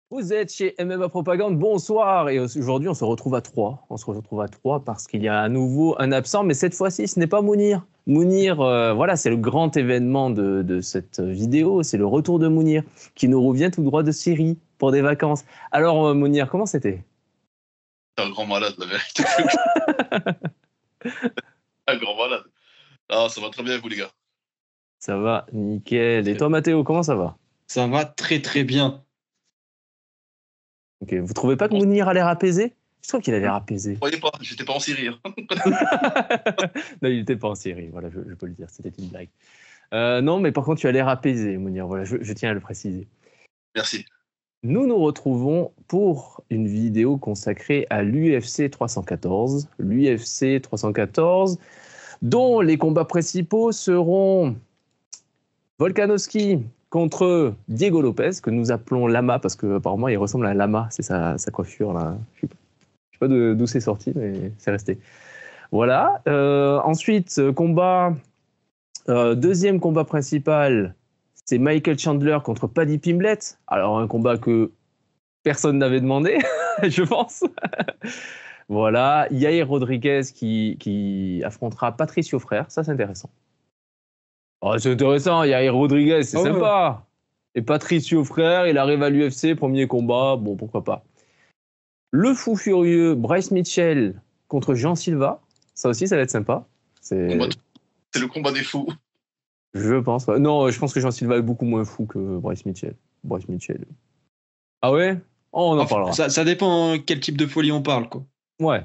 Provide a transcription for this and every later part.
Vous êtes chez MMA Propagande, bonsoir. Et aujourd'hui, on se retrouve à 3. On se retrouve à 3 parce qu'il y a à nouveau un absent, mais cette fois-ci, ce n'est pas Mounir. Mounir, voilà, c'est le grand événement de cette vidéo. C'est le retour de Mounir qui nous revient tout droit de Syrie pour des vacances. Alors, Mounir, comment c'était? T'es un grand malade, la vérité. Un grand malade. Ah, ça va très bien, vous, les gars. Ça va, nickel. Et toi, Mathéo, comment ça va? Ça va très très bien. Ok. Vous trouvez pas que Mounir a l'air apaisé? Je trouve qu'il a l'air apaisé. Vous voyez pas, j'étais pas en Syrie. Hein. Non, il n'était pas en Syrie, voilà, je peux le dire, c'était une blague. Non, mais par contre, tu as l'air apaisé, Mounir, voilà, je tiens à le préciser. Merci. Nous nous retrouvons pour une vidéo consacrée à l'UFC 314. L'UFC 314, dont les combats principaux seront Volkanovski contre Diego Lopez, que nous appelons Lama, parce qu'apparemment il ressemble à un lama, c'est sa coiffure là. Je sais pas d'où c'est sorti, mais c'est resté. Voilà. Ensuite, deuxième combat principal, c'est Michael Chandler contre Paddy Pimblett. Alors, un combat que personne n'avait demandé, je pense. Voilà. Yair Rodriguez qui affrontera Patricio Freire. Ça, c'est intéressant. Oh, c'est intéressant, Yair Rodriguez, c'est sympa. Et Patricio Freire, il arrive à l'UFC, premier combat. Bon, pourquoi pas. Le fou furieux Bryce Mitchell contre Jean Silva. Ça aussi, ça va être sympa. C'est le combat des fous. Je pense. Ouais. Non, je pense que Jean Silva est beaucoup moins fou que Bryce Mitchell. Ah ouais? Oh, on en parlera. Ça dépend quel type de folie on parle, quoi. Ouais.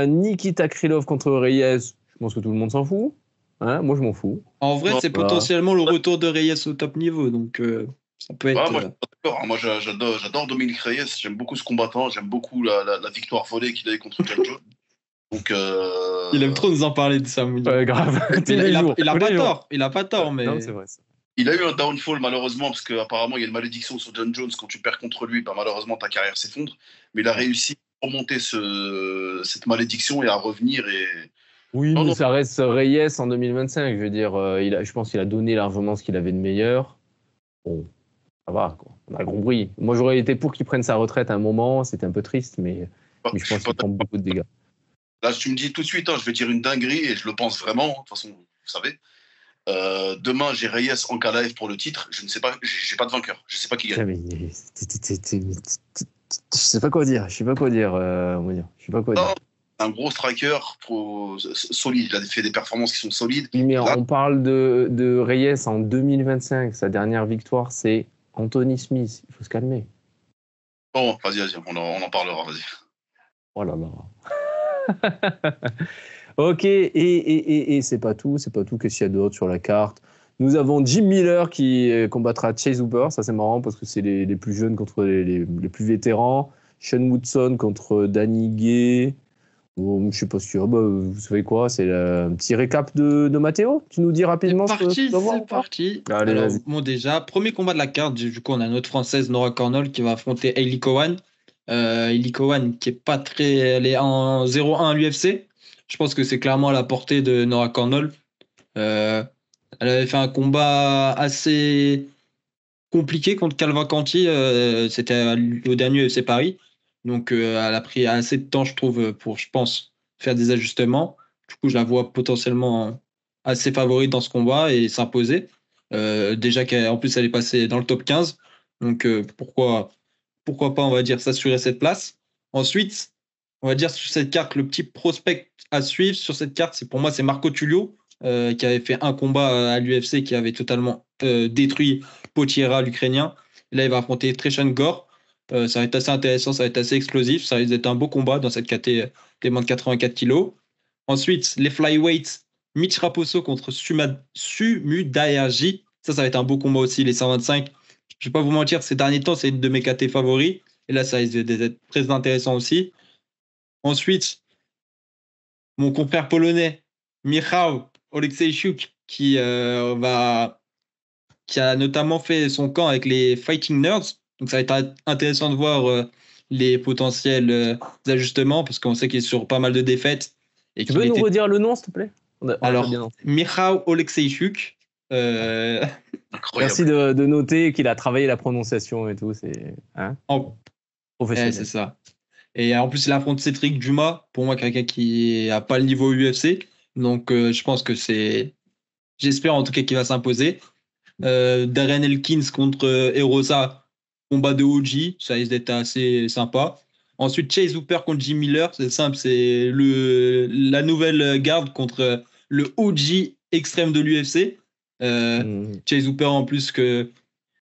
Nikita Krylov contre Reyes. Je pense que tout le monde s'en fout. Hein, moi, je m'en fous. En vrai, c'est potentiellement le retour de Reyes au top niveau, donc ça peut être... moi, d'accord. Moi, j'adore Dominique Reyes. J'aime beaucoup ce combattant. J'aime beaucoup la victoire volée qu'il a eu contre John Jones. Donc, il aime trop nous en parler de ça, Mounir. Grave. Il a pas tort, mais... Non, c'est vrai, ça. Il a eu un downfall, malheureusement, parce qu'apparemment, il y a une malédiction sur John Jones. Quand tu perds contre lui, bah, malheureusement, ta carrière s'effondre. Mais il a réussi à remonter cette malédiction et à revenir. Oui, mais ça reste Reyes en 2025. Je veux dire, je pense qu'il a donné largement ce qu'il avait de meilleur. Bon, ça va, quoi. On a compris. Moi, j'aurais été pour qu'il prenne sa retraite à un moment. C'était un peu triste, mais je pense qu'il prend beaucoup de dégâts. Là, tu me dis tout de suite, je vais dire une dinguerie, et je le pense vraiment. De toute façon, vous savez. Demain, j'ai Reyes en Kalaev pour le titre. Je ne sais pas, j'ai pas de vainqueur. Je ne sais pas qui gagne. Je sais pas quoi dire. Je sais pas quoi dire. Un gros striker solide. Il a fait des performances qui sont solides. Oui, mais on parle de Reyes en 2025. Sa dernière victoire, c'est Anthony Smith. Il faut se calmer. Bon, vas-y, on en parlera, vas-y. Oh là là. Ok, et c'est pas tout. Qu'est-ce qu'il y a d'autre sur la carte? Nous avons Jim Miller qui combattra Chase Hooper. Ça, c'est marrant parce que c'est les plus jeunes contre les plus vétérans. Sean Woodson contre Danny Gay. Bon, je sais pas si vous savez quoi, c'est un petit récap de Mathéo. Tu nous dis rapidement c'est parti. Allez, alors, bon, déjà, premier combat de la carte. Du coup, on a notre française Nora Cornell qui va affronter Hailey Cowan. Hailey Cowan qui est pas très... Elle est en 0-1 à l'UFC. Je pense que c'est clairement à la portée de Nora Cornell. Elle avait fait un combat assez compliqué contre Calvin Canty. C'était au dernier UFC Paris. Donc, elle a pris assez de temps, je trouve, pour, je pense, faire des ajustements. Du coup, je la vois potentiellement assez favorite dans ce combat et s'imposer. Déjà qu'en plus, elle est passée dans le top 15. Donc, pourquoi pas, on va dire, s'assurer cette place. Ensuite, on va dire sur cette carte, le petit prospect à suivre sur cette carte, pour moi, c'est Marco Tullio, qui avait fait un combat à l'UFC qui avait totalement détruit Potiera, l'Ukrainien. Là, il va affronter Treshan Gore. Ça va être assez intéressant, ça va être assez explosif. Ça risque d'être un beau combat dans cette catégorie des moins de 84 kilos. Ensuite, les flyweights, Mitch Raposo contre Sumudaerji. Ça va être un beau combat aussi, les 125. Je ne vais pas vous mentir, ces derniers temps, c'est une de mes catégories favoris. Et là, ça risque d'être très intéressant aussi. Ensuite, mon compère polonais, Michał Oleksiejczuk, qui a notamment fait son camp avec les Fighting Nerds. Donc, ça va être intéressant de voir les potentiels ajustements, parce qu'on sait qu'il est sur pas mal de défaites. Tu peux nous redire le nom, s'il te plaît? Alors, Michał Oleksiejczuk, Incroyable. Merci de noter qu'il a travaillé la prononciation et tout. C'est professionnel. C'est ça. Et en plus, il affronte Cédric Dumas, pour moi, quelqu'un qui n'a pas le niveau UFC. Donc, je pense que c'est. J'espère en tout cas qu'il va s'imposer. Darren Elkins contre Erosa, combat de OG, ça risque d'être assez sympa. Ensuite, Chase Hooper contre Jim Miller, c'est simple, c'est la nouvelle garde contre le OG extrême de l'UFC. Chase Hooper, en plus,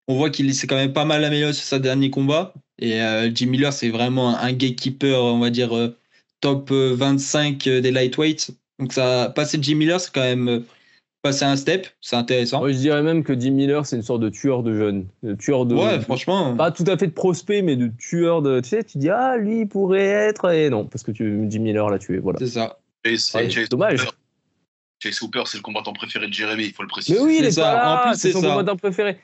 on voit qu'il s'est quand même pas mal amélioré sur sa dernier combat. Et Jim Miller, c'est vraiment un gatekeeper, on va dire, top 25 des lightweights. Donc, passer Jim Miller, c'est quand même passer un step, c'est intéressant. Ouais, je dirais même que Jim Miller, c'est une sorte de tueur de jeunes. Ouais, franchement. Pas tout à fait de prospect, mais de tueur de. Tu sais, tu dis, ah, lui, il pourrait être. Et non, parce que Jim Miller l'a tué. Voilà. C'est ça. Chase dommage. Hooper, Chase Hooper, c'est le combattant préféré de Jérémy, il faut le préciser. Mais oui, il est C'est pas ça. là. En plus, c'est c'est son ça. combattant préféré.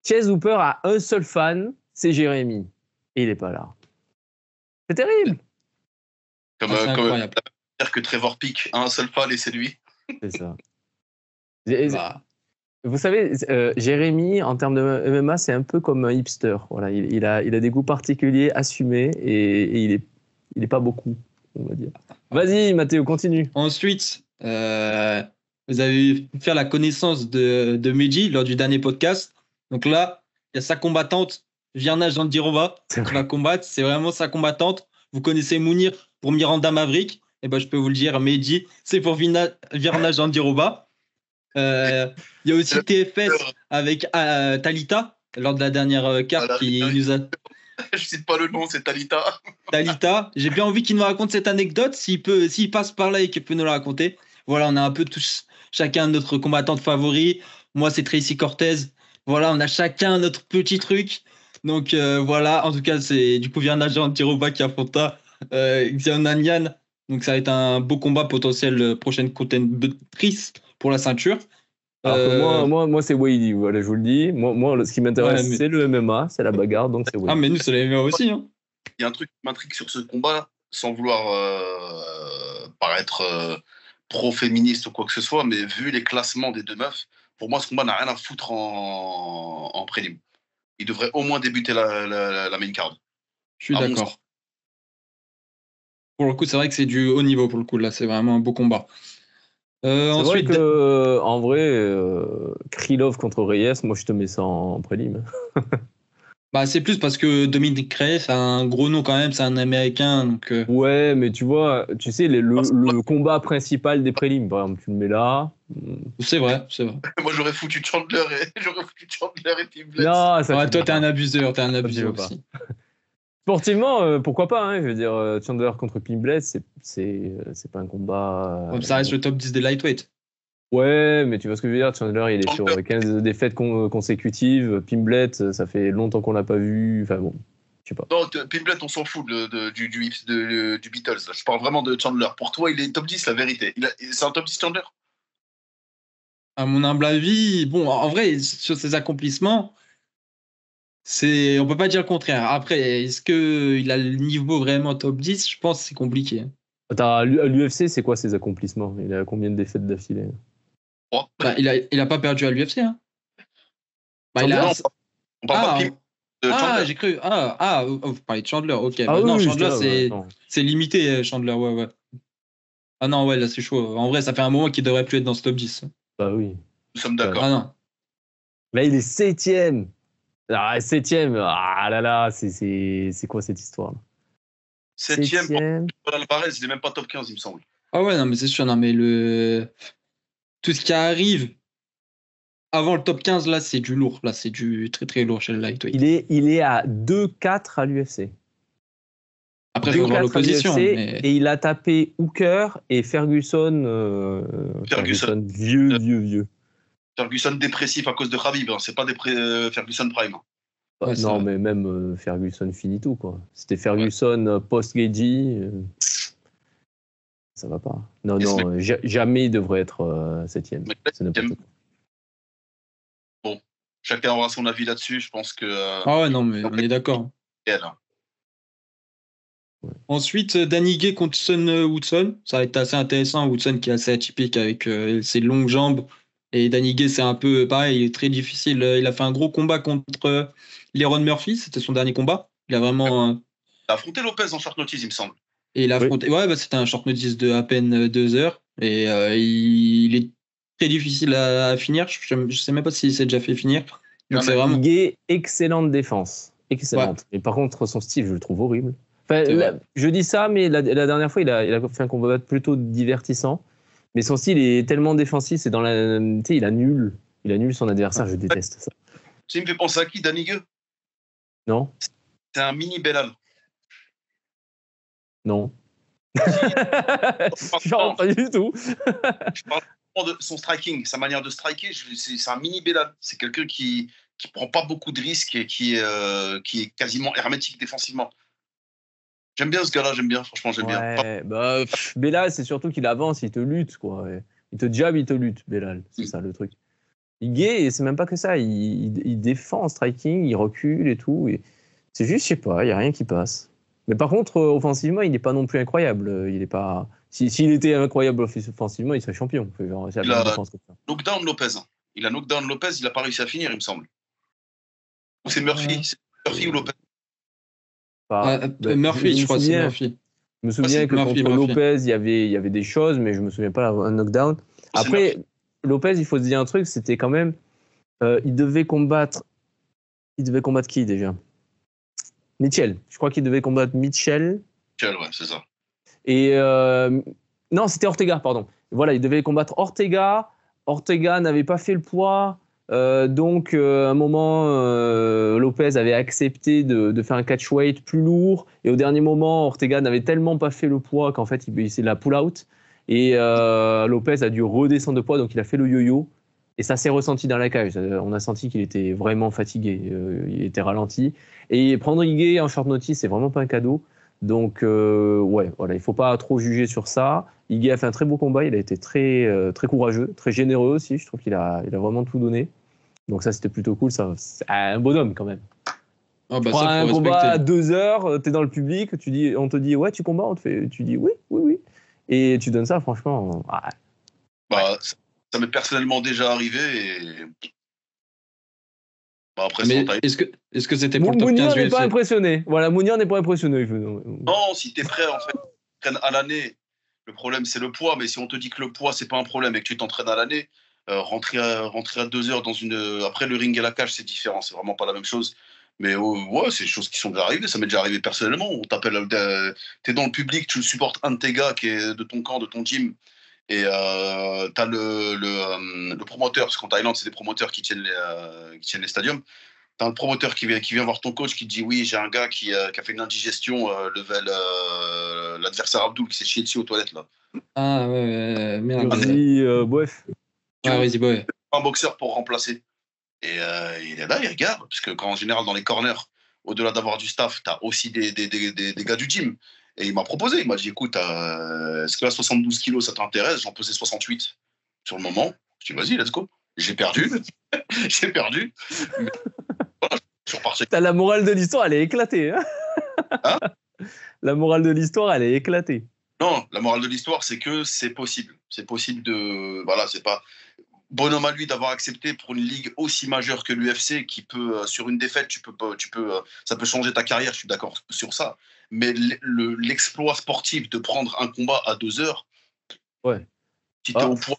Chase Hooper a un seul fan, c'est Jérémy. Et il est pas là. C'est terrible. Comme c'est incroyable. dire que Trevor Peak a un seul fan et c'est lui. C'est ça. Bah, Vous savez, Jérémy, en termes de MMA, c'est un peu comme un hipster. Voilà, il a des goûts particuliers, assumés, et il est pas beaucoup, on va dire. Vas-y, Mathéo, continue. ensuite, vous avez pu faire la connaissance de Meji lors du dernier podcast. Donc là, il y a sa combattante, Virna Jandirova, qui va combattre. C'est vraiment sa combattante. Vous connaissez Mounir pour Miranda Maverick. Et ben, je peux vous le dire, Meji, c'est pour Virna Jandirova. Il y a aussi TFS avec Talita lors de la dernière carte qui nous a. Je cite pas le nom, c'est Talita. Talita, j'ai bien envie qu'il nous raconte cette anecdote. S'il passe par là et qu'il peut nous la raconter. Voilà, on a un peu tous, chacun notre combattante favori. Moi, c'est Tracy Cortez. Voilà, on a chacun notre petit truc. Donc voilà, en tout cas, c'est du coup Virna Jandiroba qui affronta Xiaonan Yan. Donc ça va être un beau combat potentiel, prochaine contentrice pour la ceinture. Alors que moi c'est Wady, voilà, je vous le dis. Moi ce qui m'intéresse, Ouais, mais- c'est le MMA, c'est la bagarre, donc c'est Wady. Ah, mais nous, c'est les MMA aussi. Hein. Il y a un truc qui m'intrigue sur ce combat, sans vouloir paraître pro-féministe ou quoi que ce soit, mais vu les classements des deux meufs, pour moi, ce combat n'a rien à foutre en prélim. Il devrait au moins débuter la main card. Je suis À mon d'accord. Pour le coup, c'est vrai que c'est du haut niveau. Pour le coup, là, c'est vraiment un beau combat. C'est Ensuite, vrai que, en vrai, Krylov contre Reyes, moi je te mets ça en prélim. bah, c'est plus parce que Dominic Reyes, c'est un gros nom quand même, c'est un Américain. Donc, Ouais, mais tu vois, tu sais, le combat principal des prélims, par exemple, tu le mets là. c'est vrai, c'est vrai. Moi, j'aurais foutu Chandler et Pimblet. Non, ça Ouais, tu toi, peux t'es un pas. abuseur, t'es un tu abuseur peux pas. aussi. Sportivement, pourquoi pas, hein, je veux dire, Chandler contre Pimblet, c'est pas un combat. Comme ça reste le top 10 des lightweight. Ouais, mais tu vois ce que je veux dire, Chandler, il est sur Chandler. 15 défaites consécutives. Pimblet, ça fait longtemps qu'on l'a pas vu. Enfin bon, je sais pas. Non, Pimblet, on s'en fout du Beatles. Là. Je parle vraiment de Chandler. Pour toi, il est top 10, la vérité. C'est un top 10 Chandler? À mon humble avis, bon, en vrai, sur ses accomplissements, on peut pas dire le contraire. Après, est-ce qu'il a le niveau vraiment top 10? Je pense que c'est compliqué. Attends, à l'UFC, c'est quoi ses accomplissements? Il a combien de défaites d'affilée? 3. Bah, il a pas perdu à l'UFC. Hein. Bah, Chandler, On parle pas Ah, de Pimblet. De Chandler. j'ai cru. Vous parlez de Chandler, ok. Ah Bah, non, oui, Chandler, attends. c'est limité, Chandler, ouais. Ah non, ouais, là, c'est chaud. En vrai, ça fait un moment qu'il devrait plus être dans ce top 10. Bah oui. Nous sommes d'accord. Ah non. Là, il est septième. Ah, septième. Ah là là, c'est quoi cette histoire là? Septième, pour Alvarez, il n'est même pas top 15, il me semble. Ah ouais, non, mais c'est sûr, non, mais tout ce qui arrive avant le top 15, là, c'est du lourd. Là, c'est du très, très lourd chez le lightweight. Il est à 2-4 à l'UFC. Après, il faut voir l'opposition. Mais... Et il a tapé Hooker et Ferguson. Ferguson vieux. Ferguson dépressif à cause de Khabib. Hein. C'est pas Ferguson Prime. Ouais, non, mais même Ferguson finito, quoi. C'était Ferguson post-Gagey. Ça va pas. Non, jamais il devrait être septième. C'est n'importe quoi. Bon, chacun aura son avis là-dessus. Je pense que. Ah ouais, non, mais on est d'accord. Ensuite, Danny Gay contre Son Woodson. Ça va être assez intéressant. Woodson qui est assez atypique avec ses longues jambes. Et Danny Gay, c'est un peu pareil, il est très difficile. Il a fait un gros combat contre Leron Murphy. C'était son dernier combat. Il a vraiment. Il a affronté Lopez en short notice, il me semble. Et il a affronté. Ouais, c'était un short notice de à peine 2 heures. Et il est très difficile à finir. Je sais même pas s'il s'est déjà fait finir. Donc c'est vraiment. Gay, excellente défense. Excellente. Mais par contre, son style, je le trouve horrible. Enfin, je dis ça, mais la dernière fois, il a fait un combat plutôt divertissant. Mais son style est tellement défensif, c'est dans la. Tu sais, il annule son adversaire, je déteste ça. Ça me fait penser à qui, Danny Gay? Non? C'est un mini Belal. Non. Genre, pas du tout. Je parle de son striking, sa manière de striker, c'est un mini Belal. C'est quelqu'un qui prend pas beaucoup de risques et qui est quasiment hermétique défensivement. J'aime bien ce gars-là, franchement, j'aime bien. Bah, Belal, c'est surtout qu'il avance, il te lutte, quoi. Il te jab, il te lutte, Belal. C'est ça le truc. Gay, c'est même pas que ça. Il défend en striking, il recule et tout. Et c'est juste, je sais pas, il n'y a rien qui passe. Mais par contre, offensivement, il n'est pas non plus incroyable. Il est pas. S'il était incroyable offensivement, il serait champion. Il a knockdown Lopez. Il a knockdown Lopez, il n'a pas réussi à finir, il me semble. Ou c'est Murphy, c'est Murphy ou Lopez. Murphy, je crois que c'est Murphy. Je me souviens que contre Lopez, il y avait des choses, mais je me souviens pas d'un knockdown. Après, Lopez, il faut se dire un truc, c'était quand même, il devait combattre qui déjà? Mitchell. Je crois qu'il devait combattre Mitchell. Mitchell, ouais, c'est ça. Et non, c'était Ortega, pardon. Voilà, il devait combattre Ortega. Ortega n'avait pas fait le poids. Donc, à un moment, Lopez avait accepté de faire un catchweight plus lourd. Et au dernier moment, Ortega n'avait tellement pas fait le poids qu'en fait, c'est la pull-out. Et Lopez a dû redescendre de poids, donc il a fait le yo-yo. Et ça s'est ressenti dans la cage. On a senti qu'il était vraiment fatigué. Il était ralenti. Et prendre Igué en short notice, c'est vraiment pas un cadeau. Donc, ouais, voilà, il faut pas trop juger sur ça. Igué a fait un très beau combat. Il a été très, très courageux, très généreux aussi. Je trouve qu'il a vraiment tout donné. Donc ça, c'était plutôt cool. Ça, c'est un bonhomme quand même. Oh, bah, tu prends un combat à 2 heures, t'es dans le public, on te dit ouais, tu combats, tu dis oui. Et tu donnes ça, franchement. Ouais. Bah, ça m'est personnellement déjà arrivé. Et... Bah, après, mais est-ce que c'était pour le top 15 Mounir n'est pas impressionné. Voilà, Mounir n'est pas impressionné. Non, si t'es prêt, en fait, tu t'entraînes à l'année. Le problème, c'est le poids. Mais si on te dit que le poids, c'est pas un problème et que tu t'entraînes à l'année, rentrer à 2 heures dans une. Après, le ring et la cage, c'est différent. C'est vraiment pas la même chose. Mais ouais, c'est des choses qui sont déjà arrivées. Ça m'est déjà arrivé personnellement. On t'appelle, t'es dans le public, tu supportes un de tes gars qui est de ton camp, de ton gym. Et t'as le promoteur, parce qu'en Thaïlande, c'est des promoteurs qui tiennent les stadiums. T'as un promoteur qui vient voir ton coach qui te dit oui, j'ai un gars qui a fait une indigestion, l'adversaire Abdul qui s'est chié dessus aux toilettes là. Ah ouais, merde. Vas-y, bref. Vas-y, boy. Un boxeur pour remplacer. Et il est là, il regarde, parce que en général, dans les corners, au-delà d'avoir du staff, t'as aussi des gars du gym. Et il m'a proposé, il m'a dit écoute, est-ce que là 72 kilos ça t'intéresse? J'en pesais 68 sur le moment. Je dis vas-y, let's go. J'ai perdu. J'ai perdu. Mais, voilà, je suis reparti. La morale de l'histoire, elle est éclatée. Hein, la morale de l'histoire, elle est éclatée. Non, la morale de l'histoire, c'est que c'est possible. C'est possible de. Voilà, c'est pas. Bonhomme à lui d'avoir accepté pour une ligue aussi majeure que l'UFC qui peut, sur une défaite, ça peut changer ta carrière, je suis d'accord sur ça. Mais l'exploit sportif de prendre un combat à 2 heures, ouais. Si t'es au poids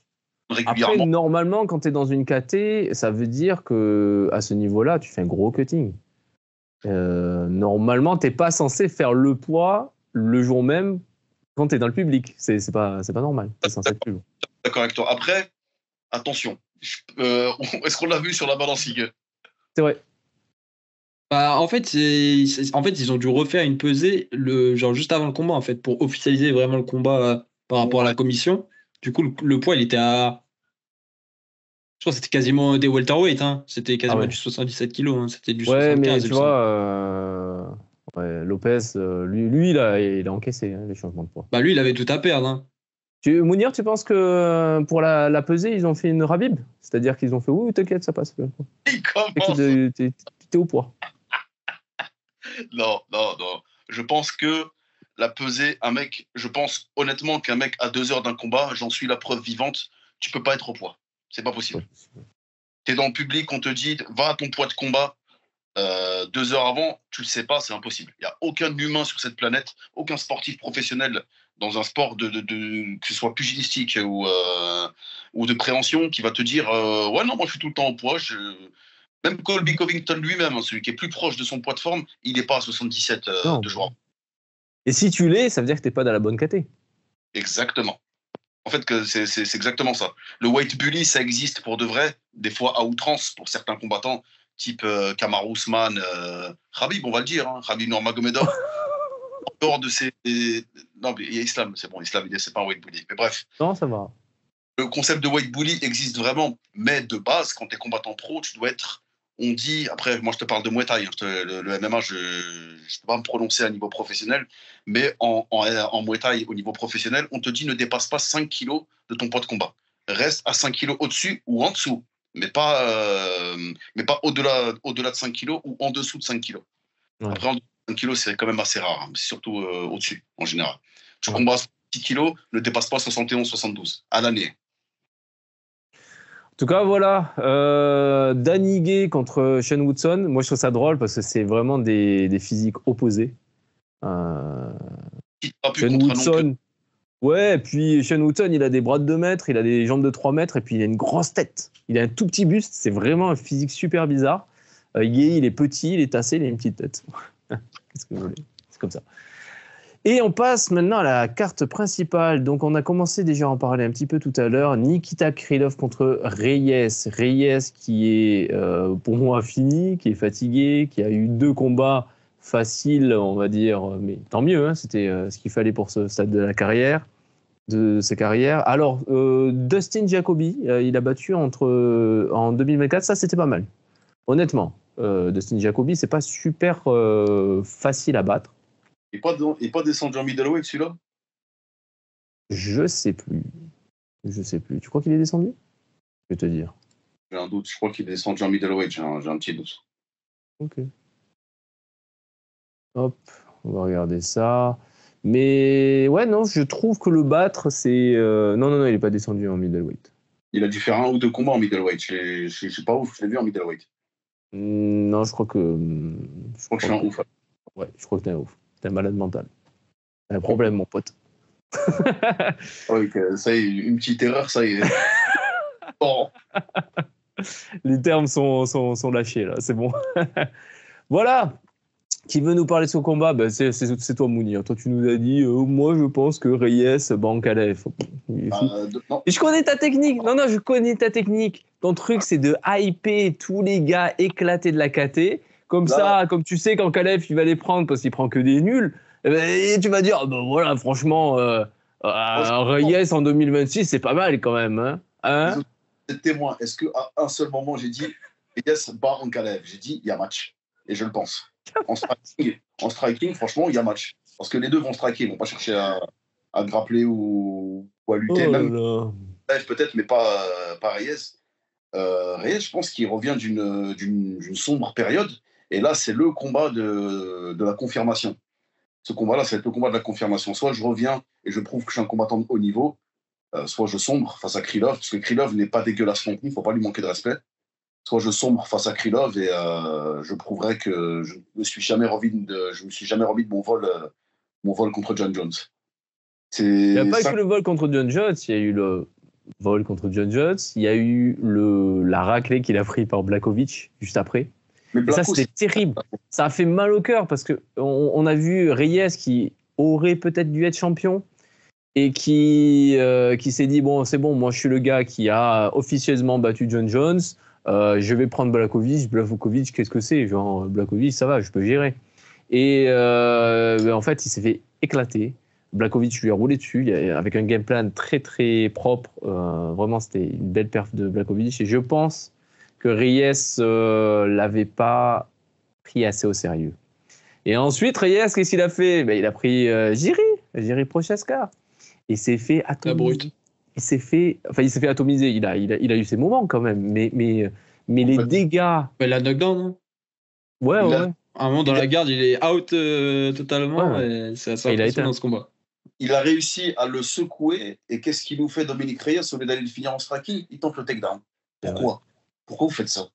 régulièrement. Après, normalement, quand t'es dans une KT, ça veut dire qu'à ce niveau-là, tu fais un gros cutting. Normalement, t'es pas censé faire le poids le jour même quand t'es dans le public. C'est pas normal. T'es censé être plus lourd. D'accord avec toi. Après, attention, est-ce qu'on l'a vu sur la balance Igué? C'est vrai. Bah, en fait, ils ont dû refaire une pesée genre juste avant le combat en fait pour officialiser vraiment le combat par rapport à la commission. Du coup, le poids il était à, je crois que c'était quasiment des welterweight, hein. C'était quasiment du 77 kilos, hein. C'était du 75. Mais tu vois, Lopez, lui il a encaissé les changements de poids. Bah lui, il avait tout à perdre. Hein. Mounir, tu penses que pour la pesée, ils ont fait une rabib? C'est-à-dire qu'ils ont fait oui, t'inquiète, ça passe. T'es au poids. Non. Je pense que la pesée, un mec, je pense honnêtement qu'un mec à 2 heures d'un combat, j'en suis la preuve vivante, tu peux pas être au poids. C'est pas possible. Tu es dans le public, on te dit, va à ton poids de combat 2 heures avant, tu le sais pas, c'est impossible. Il n'y a aucun humain sur cette planète, aucun sportif professionnel dans un sport que ce soit pugilistique ou de préhension qui va te dire ouais, non, moi je suis tout le temps au poids. Même Colby Covington lui-même, hein, celui qui est plus proche de son poids de forme, il n'est pas à 77 de joueurs. Et si tu l'es, ça veut dire que tu n'es pas dans la bonne caté. Exactement. En fait, c'est exactement ça. Le weight bully, ça existe pour de vrai, des fois à outrance pour certains combattants, type Kamaru Usman, Khabib, on va le dire, hein, Khabib Nurmagomedov. En dehors de ces... Non, mais il y a Islam, c'est bon, Islam, c'est pas un weight bully. Mais bref. Non, ça va. Le concept de weight bully existe vraiment, mais de base, quand tu es combattant pro, tu dois être... On dit, après, moi je te parle de Muay Thai, hein, le MMA, je ne peux pas me prononcer à niveau professionnel, mais en Muay Thai, au niveau professionnel, on te dit ne dépasse pas 5 kilos de ton poids de combat. Reste à 5 kilos au-dessus ou en dessous, mais pas au-delà de 5 kilos ou en dessous de 5 kilos. Ouais. Après, en dessous de 5 kilos, c'est quand même assez rare, hein, surtout au-dessus, en général. Tu combats à 6 kilos, ne dépasse pas 71-72 à l'année. En tout cas, voilà, Dan Ige contre Sean Woodson. Moi, je trouve ça drôle parce que c'est vraiment des physiques opposés. Sean Woodson, ouais, et puis Sean Woodson, il a des bras de 2 mètres, il a des jambes de 3 mètres, et puis il a une grosse tête. Il a un tout petit buste, c'est vraiment un physique super bizarre. Ige, il est petit, il est tassé, il a une petite tête. Qu'est-ce que vous voulez ? C'est comme ça. Et on passe maintenant à la carte principale. Donc, on a commencé déjà à en parler un petit peu tout à l'heure. Nikita Krylov contre Reyes. Reyes qui est, pour moi, fini, qui est fatigué, qui a eu 2 combats faciles, on va dire. Mais tant mieux, hein, c'était ce qu'il fallait pour ce stade de sa carrière. Alors, Dustin Jacoby, il a battu en 2024. Ça, c'était pas mal. Honnêtement, Dustin Jacoby, c'est pas super facile à battre. Il n'est pas descendu en middleweight, celui-là ? Je sais plus. Tu crois qu'il est descendu ? Je vais te dire. J'ai un doute. Je crois qu'il est descendu en middleweight. J'ai un petit doute. Ok. Hop, on va regarder ça. Mais ouais, non, je trouve que le battre, c'est... Non, il n'est pas descendu en middleweight. Il a dû faire 1 ou 2 combats en middleweight. Je sais pas ouf, je l'ai vu en middleweight. Non, je crois que... Je crois que je suis un ouf. Ouais, je crois que t'es un ouf. T'es un malade mental. T'as un problème, mon pote. Oui, ça y est, une petite erreur, ça y est. Oh. Les termes sont lâchés, là, c'est bon. Voilà. Qui veut nous parler de son combat ? Ben, c'est toi, Mounir. Toi, tu nous as dit, moi, je pense que Reyes bat Ankalaev. Et je connais ta technique. Non, je connais ta technique. Ton truc, c'est de hyper tous les gars éclatés de la KT. Comme ça, comme tu sais qu'Ankalaev, il va les prendre parce qu'il prend que des nuls. Et tu vas dire, ben voilà, franchement, Reyes en 2026, c'est pas mal quand même. Hein témoin, est-ce qu'à un seul moment, j'ai dit, Reyes bat Ankalaev ? J'ai dit, il y a match. Et je le pense. En striking, franchement, il y a match. Parce que les deux vont striker, ils ne vont pas chercher à grappler ou à lutter. Même peut-être, mais pas Reyes. Reyes, je pense qu'il revient d'une sombre période. Et là, c'est le combat de la confirmation. Ce combat-là, ça va être le combat de la confirmation. Soit je reviens et je prouve que je suis un combattant de haut niveau, soit je sombre face à Krylov, parce que Krylov n'est pas dégueulasse non plus, il ne faut pas lui manquer de respect. Soit je sombre face à Krylov et je prouverai que je me suis jamais remis de mon vol contre John Jones. Il n'y a pas que le vol contre John Jones, il y a eu le vol contre John Jones, il y a eu la raclée qu'il a pris par Blachowicz juste après. Et ça, c'était terrible. Ça a fait mal au cœur parce qu'on a vu Reyes qui aurait peut-être dû être champion et qui s'est dit, bon, c'est bon, moi je suis le gars qui a officieusement battu John Jones. Je vais prendre Blachowicz, qu'est-ce que c'est ? Genre, Blachowicz, ça va, je peux gérer. Et en fait, il s'est fait éclater. Blachowicz lui a roulé dessus avec un game plan très très propre. Vraiment, c'était une belle perf de Blachowicz. Et je pense que Reyes l'avait pas pris assez au sérieux. Et ensuite, Reyes, qu'est-ce qu'il a fait ? Il a pris Jiří Procházka. Il s'est fait atomiser. Il s'est fait atomiser. Il a eu ses moments quand même. Mais les dégâts. La knockdown, non ? Ouais. À un moment, dans la garde, il est out totalement. Ouais. Et c'est assez Et il a impressionnant été. ce combat. Il a réussi à le secouer. Et qu'est-ce qu'il nous fait, Dominique Reyes, au lieu d'aller le finir en striking? Il tente le takedown. Pourquoi? Pourquoi vous faites ça?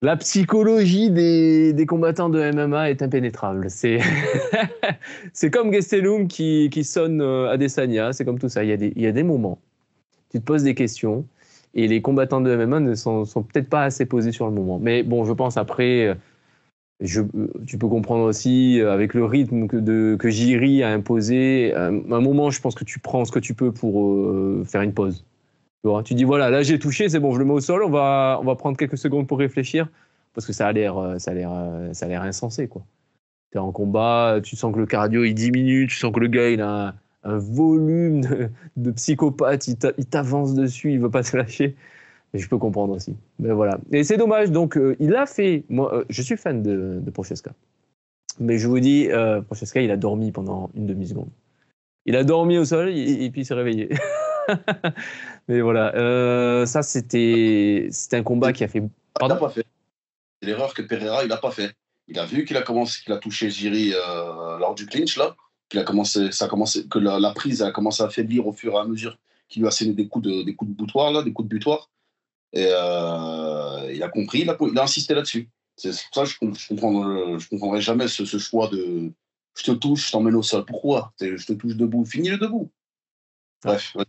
La psychologie des combattants de MMA est impénétrable. C'est c'est comme Gastelum qui sonne Adesanya. C'est comme tout ça. Il y a des moments. Tu te poses des questions et les combattants de MMA ne sont peut-être pas assez posés sur le moment. Mais bon, je pense après, tu peux comprendre aussi avec le rythme que Jiri a imposé. À un moment, je pense que tu prends ce que tu peux pour faire une pause. Tu vois, tu dis voilà, là j'ai touché, c'est bon, je le mets au sol, on va prendre quelques secondes pour réfléchir parce que ça a l'air insensé quoi. Tu es en combat, tu sens que le cardio il diminue, tu sens que le gars il a un volume de psychopathe, il t'avance dessus, il veut pas se lâcher. Et je peux comprendre aussi. Mais voilà. Et c'est dommage, donc il a fait. Moi, je suis fan de Prochaska. Mais je vous dis, Prochaska, il a dormi pendant une demi-seconde. Il a dormi au sol et puis il s'est réveillé. Mais voilà, ça c'était un combat qui a fait. Il Pardon? n'a pas fait. C'est l'erreur que Pereira, il n'a pas fait. Il a vu qu'il a touché Jiri lors du clinch, là, que la prise a commencé à affaiblir au fur et à mesure qu'il lui a asséné des coups de boutoir, là, des coups de butoir. Et il a compris, il a insisté là-dessus. C'est pour ça que je comprendrai jamais ce choix de je te touche, je t'emmène au sol. Pourquoi? Je te touche debout, finis le debout. Bref, ouais.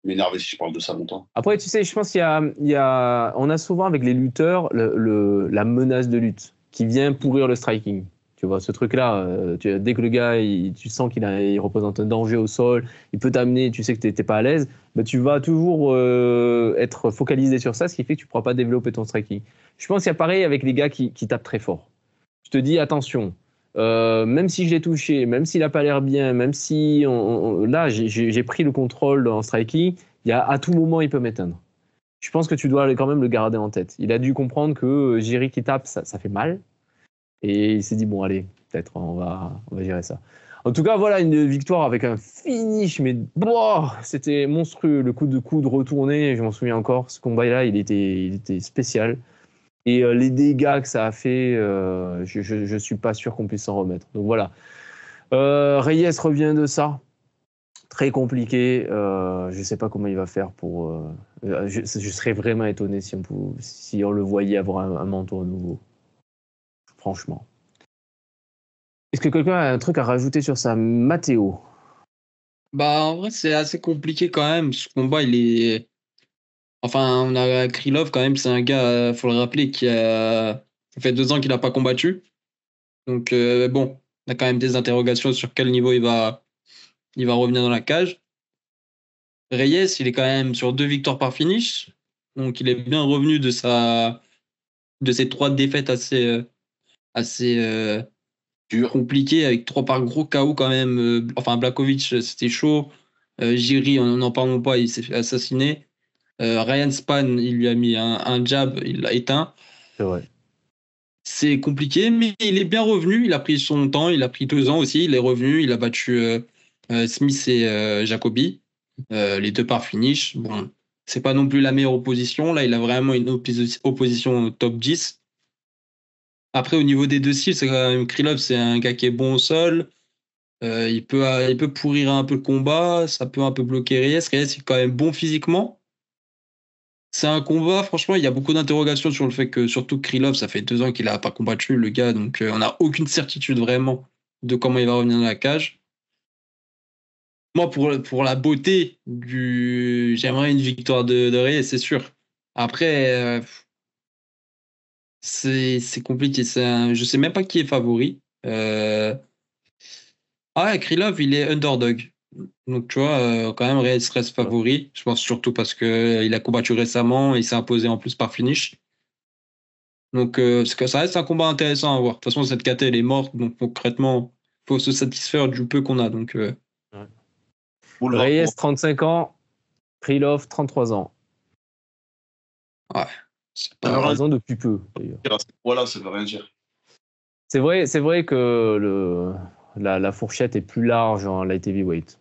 M'énerver si je parle de ça longtemps. Après, tu sais, je pense on a souvent avec les lutteurs la menace de lutte qui vient pourrir le striking. Tu vois, ce truc-là, dès que le gars, tu sens il représente un danger au sol, il peut t'amener, tu sais que tu n'es pas à l'aise, bah, tu vas toujours être focalisé sur ça, ce qui fait que tu ne pourras pas développer ton striking. Je pense qu'il y a pareil avec les gars qui tapent très fort. Je te dis, attention, même si je l'ai touché, même s'il n'a pas l'air bien, même si là, j'ai pris le contrôle en striking, à tout moment, il peut m'éteindre. Je pense que tu dois quand même le garder en tête. Il a dû comprendre que Jiri qui tape, ça fait mal. Et il s'est dit, bon, allez, peut-être, on va gérer ça. En tout cas, voilà une victoire avec un finish, mais c'était monstrueux. Le coup de coude retourné, je m'en souviens encore. Ce combat-là, il était spécial. Et les dégâts que ça a fait, je ne suis pas sûr qu'on puisse s'en remettre. Donc voilà. Reyes revient de ça. Très compliqué. Je ne sais pas comment il va faire pour. Je serais vraiment étonné si on le voyait avoir un manteau à nouveau. Franchement. Est-ce que quelqu'un a un truc à rajouter sur ça? Matteo? Bah, en vrai, c'est assez compliqué quand même. Ce combat, il est. Enfin, on a Krylov quand même, c'est un gars, faut le rappeler, ça fait 2 ans qu'il n'a pas combattu. Donc, bon, on a quand même des interrogations sur quel niveau il va revenir dans la cage. Reyes, il est quand même sur 2 victoires par finish. Donc, il est bien revenu de ses 3 défaites assez compliquées, avec 3 par gros KO quand même. Enfin, Blachowicz, c'était chaud. Jiri, on n'en parle pas, il s'est fait assassiner. Ryan Spann, il lui a mis un jab, il l'a éteint. C'est vrai. C'est compliqué, mais il est bien revenu. Il a pris son temps, il a pris 2 ans aussi. Il est revenu, il a battu Smith et Jacoby, les 2 par finish. Bon, c'est pas non plus la meilleure opposition. Là, il a vraiment une opposition top 10. Après, au niveau des 2 styles, c'est quand même Krylov, c'est un gars qui est bon au sol. Il peut pourrir un peu le combat, ça peut un peu bloquer Reyes. Reyes, il est quand même bon physiquement. C'est un combat, franchement, il y a beaucoup d'interrogations sur le fait que, surtout Krylov, ça fait 2 ans qu'il n'a pas combattu, le gars, donc on n'a aucune certitude vraiment de comment il va revenir dans la cage. Moi, pour la beauté j'aimerais une victoire de Reyes, c'est sûr. Après, c'est compliqué. Je sais même pas qui est favori. Ah, Krylov, il est underdog. Donc, tu vois, quand même, Reyes reste favori. Je pense surtout parce qu'il a combattu récemment et il s'est imposé en plus par finish. Donc, ça reste un combat intéressant à voir. De toute façon, cette KT, elle est morte. Donc, concrètement, il faut se satisfaire du peu qu'on a. Donc, Reyes, 35 ans. Krylov, 33 ans. ouais. C'est Ça veut pas... rien Raison depuis peu, d'ailleurs. dire. Voilà, ça veut rien dire. C'est vrai que la fourchette est plus large en light heavyweight.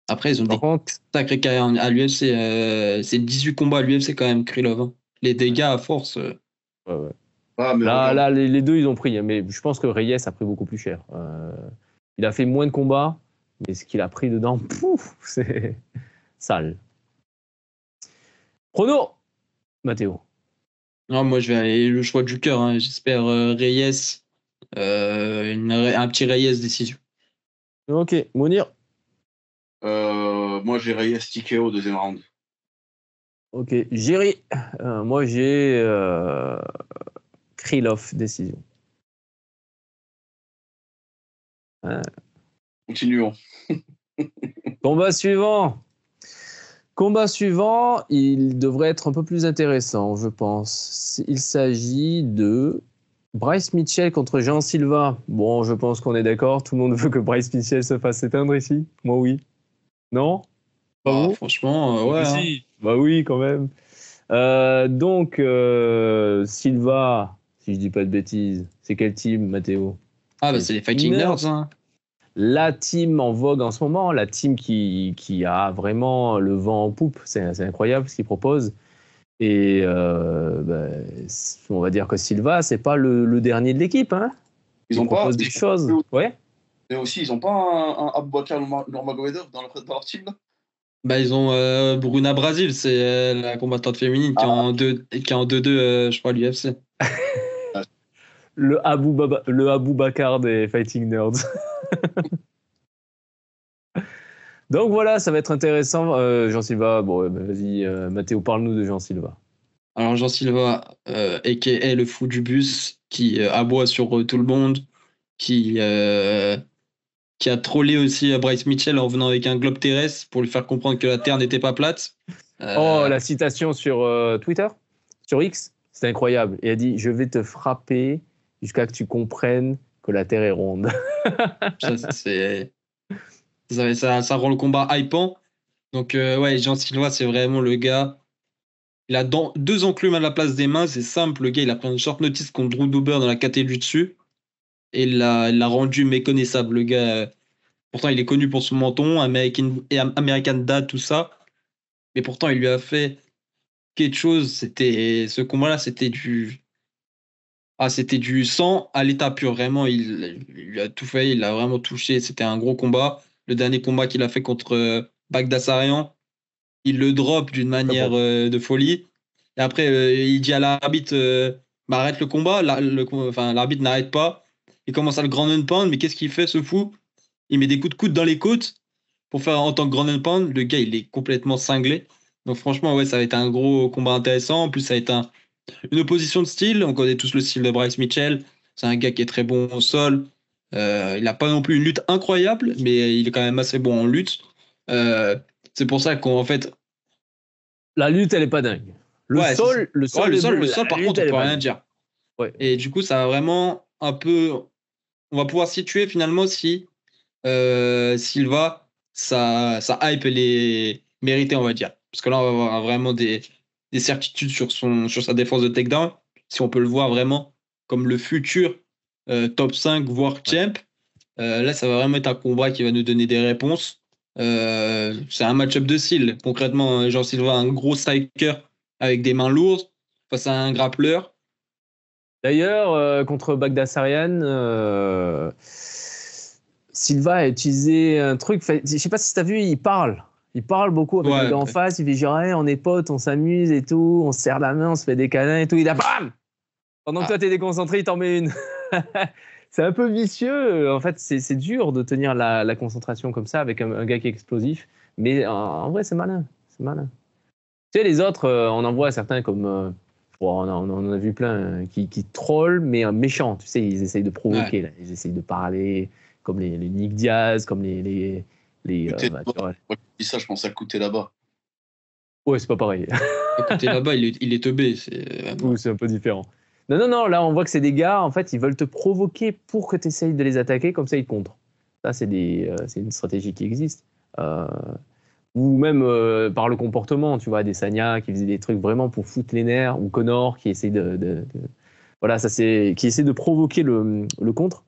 Après, ils ont Par des contre, sacrés carrières à l'UFC. C'est 18 combats à l'UFC quand même, Krylov. Hein. Les dégâts à force. ouais. Ah, mais Là, regarde. là les deux, ils ont pris. Mais je pense que Reyes a pris beaucoup plus cher. Il a fait moins de combats, mais ce qu'il a pris dedans, pouf, c'est sale. Chrono, Mathéo. Non, moi, je vais aller le choix du cœur. Hein. J'espère Reyes, un petit Reyes décision. Ok, Mounir. Moi, j'ai Reyes TKO au deuxième round. Ok, Jerry. Moi, j'ai Krylov, décision. Continuons. Combat suivant. Combat suivant, il devrait être un peu plus intéressant, je pense. Il s'agit de Bryce Mitchell contre Jean Silva. Bon, je pense qu'on est d'accord. Tout le monde veut que Bryce Mitchell se fasse éteindre ici. Moi, oui. Non? Pas Bah, vous? franchement, ouais. Hein. Si. Bah oui, quand même. Donc, Silva, si je dis pas de bêtises, c'est quel team, Mathéo? Ah, bah, c'est les Fighting Nerds. Hein. La team en vogue en ce moment, la team qui a vraiment le vent en poupe. C'est incroyable ce qu'ils proposent. Et on va dire que Silva, c'est pas le dernier de l'équipe. Hein. Ils Il ont pas. propose des choses. Ouais. Et aussi, ils ont pas un Aboubacar Nurmagomedov dans leur team, là? Bah, ils ont Bruna Brasil, c'est la combattante féminine qui est en 2-2, je crois, à l'UFC. Le Abou Bakar des Fighting Nerds. Donc voilà, ça va être intéressant. Jean Silva, bon, vas-y, Mathéo, parle-nous de Jean Silva. Alors, Jean Silva, a.k.a. le fou du bus, qui aboie sur tout le monde, qui a trollé aussi Bryce Mitchell en venant avec un globe terrestre pour lui faire comprendre que la Terre n'était pas plate. Oh, la citation sur Twitter, sur X, c'est incroyable. Il a dit « Je vais te frapper jusqu'à que tu comprennes que la Terre est ronde. » ça rend le combat hypant. Donc, ouais, Jean Silva, c'est vraiment le gars. Il a deux enclumes à la place des mains, c'est simple. Le gars, il a pris une short notice contre Drew Dober dans la KT du dessus et il l'a rendu méconnaissable. Le gars, pourtant, il est connu pour son menton, American Dad, tout ça. Mais pourtant, il lui a fait quelque chose. Ce combat-là, c'était du sang à l'état pur. Vraiment, il a tout fait, il a vraiment touché. C'était un gros combat. Le dernier combat qu'il a fait contre Bagdasaryan, il le drop d'une manière de folie. Et après, il dit à l'arbitre bah, arrête le combat. L'arbitre n'arrête pas. Il commence à le ground and pound. Mais qu'est-ce qu'il fait, ce fou? Il met des coups de coude dans les côtes pour faire en tant que ground and pound. Le gars, il est complètement cinglé. Donc, franchement, ouais, ça va être un gros combat intéressant. En plus, ça va être une opposition de style. On connaît tous le style de Bryce Mitchell. C'est un gars qui est très bon au sol. Il n'a pas non plus une lutte incroyable, mais il est quand même assez bon en lutte. C'est pour ça qu'en fait, La lutte, elle est pas dingue. Le sol, par contre, on peut rien dire. Ouais. Et du coup, ça va vraiment un peu. On va pouvoir situer finalement si Silva, sa hype, elle est méritée, on va dire. Parce que là, on va avoir vraiment des certitudes sur sa défense de takedown. Si on peut le voir vraiment comme le futur top 5, voire champ. Là, ça va vraiment être un combat qui va nous donner des réponses. C'est un match-up de style. Concrètement, Jean Silva, un gros striker avec des mains lourdes face à un grappleur. D'ailleurs, contre Bagdasaryan, Silva a utilisé un truc. Je sais pas si tu as vu, il parle. Il parle beaucoup avec le gars en face. Il dit genre, hey, on est potes, on s'amuse et tout, on se serre la main, on se fait des câlins et tout. Il a bam! Pendant que toi, t'es déconcentré, il t'en met une. C'est un peu vicieux. En fait, c'est dur de tenir la concentration comme ça avec un gars qui est explosif. Mais en vrai, c'est malin. C'est malin. Tu sais, les autres, on en voit certains comme. On en a vu plein qui trollent, mais méchants. Tu sais, ils essayent de provoquer. Là. Ils essayent de parler comme les Nick Diaz, comme les ça, je pense à Côté là-bas. Ouais, c'est pas pareil. Côté là-bas, il est teubé. C'est un peu différent. Non, là, on voit que c'est des gars, en fait, ils veulent te provoquer pour que tu essayes de les attaquer, comme ça, ils te contrent. Ça, c'est une stratégie qui existe. Ou même par le comportement, tu vois, des Sagna qui faisaient des trucs vraiment pour foutre les nerfs, ou Connor qui essaie voilà, qui essaie de provoquer le contre.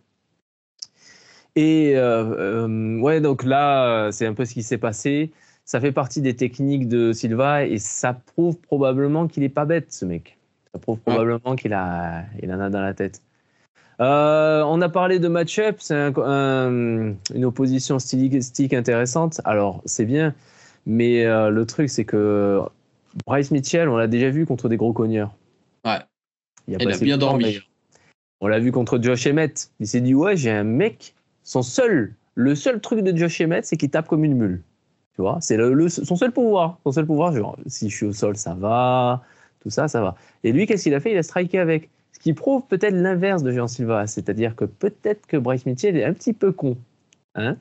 Et ouais, donc là, c'est un peu ce qui s'est passé. Ça fait partie des techniques de Silva et ça prouve probablement qu'il n'est pas bête, ce mec. Ça prouve probablement qu'il en a dans la tête. On a parlé de match-up, c'est une opposition stylistique intéressante. Alors, c'est bien, mais le truc, c'est que Bryce Mitchell, on l'a déjà vu contre des gros cogneurs. Ouais. Il a bien dormi. On l'a vu contre Josh Emmett. Il s'est dit, ouais, j'ai un mec, le seul truc de Josh Emmett, c'est qu'il tape comme une mule. Tu vois, c'est son seul pouvoir. Son seul pouvoir, genre, si je suis au sol, ça va. Tout ça, ça va. Et lui, qu'est-ce qu'il a fait? Il a striké avec. Ce qui prouve peut-être l'inverse de Jean Silva. C'est-à-dire que peut-être que Bryce Mitchell est un petit peu con. Hein?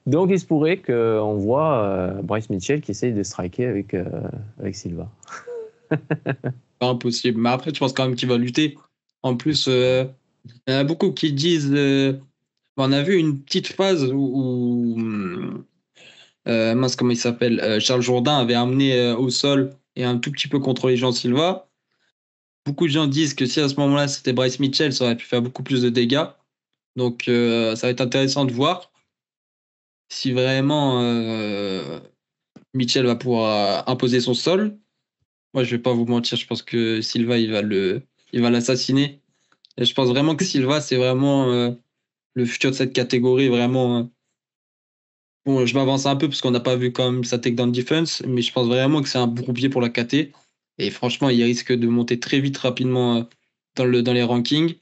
Donc, il se pourrait qu'on voit Bryce Mitchell qui essaye de striker avec Silva. Pas impossible. Mais après, je pense quand même qu'il va lutter. En plus, il y en a beaucoup qui disent... on a vu une petite phase où mince, comment il s'appelle, Charles Jourdain avait amené au sol et un tout petit peu contrôlé Jean Silva. Beaucoup de gens disent que si à ce moment-là c'était Bryce Mitchell, ça aurait pu faire beaucoup plus de dégâts. Donc ça va être intéressant de voir si vraiment Mitchell va pouvoir imposer son sol. Moi, je vais pas vous mentir, je pense que Silva il va l'assassiner. Et je pense vraiment que Silva c'est vraiment le futur de cette catégorie, vraiment. Bon, je m'avance un peu parce qu'on n'a pas vu quand même sa takedown defense, mais je pense vraiment que c'est un bourbier pour la KT. Et franchement, il risque de monter très vite, rapidement dans les rankings.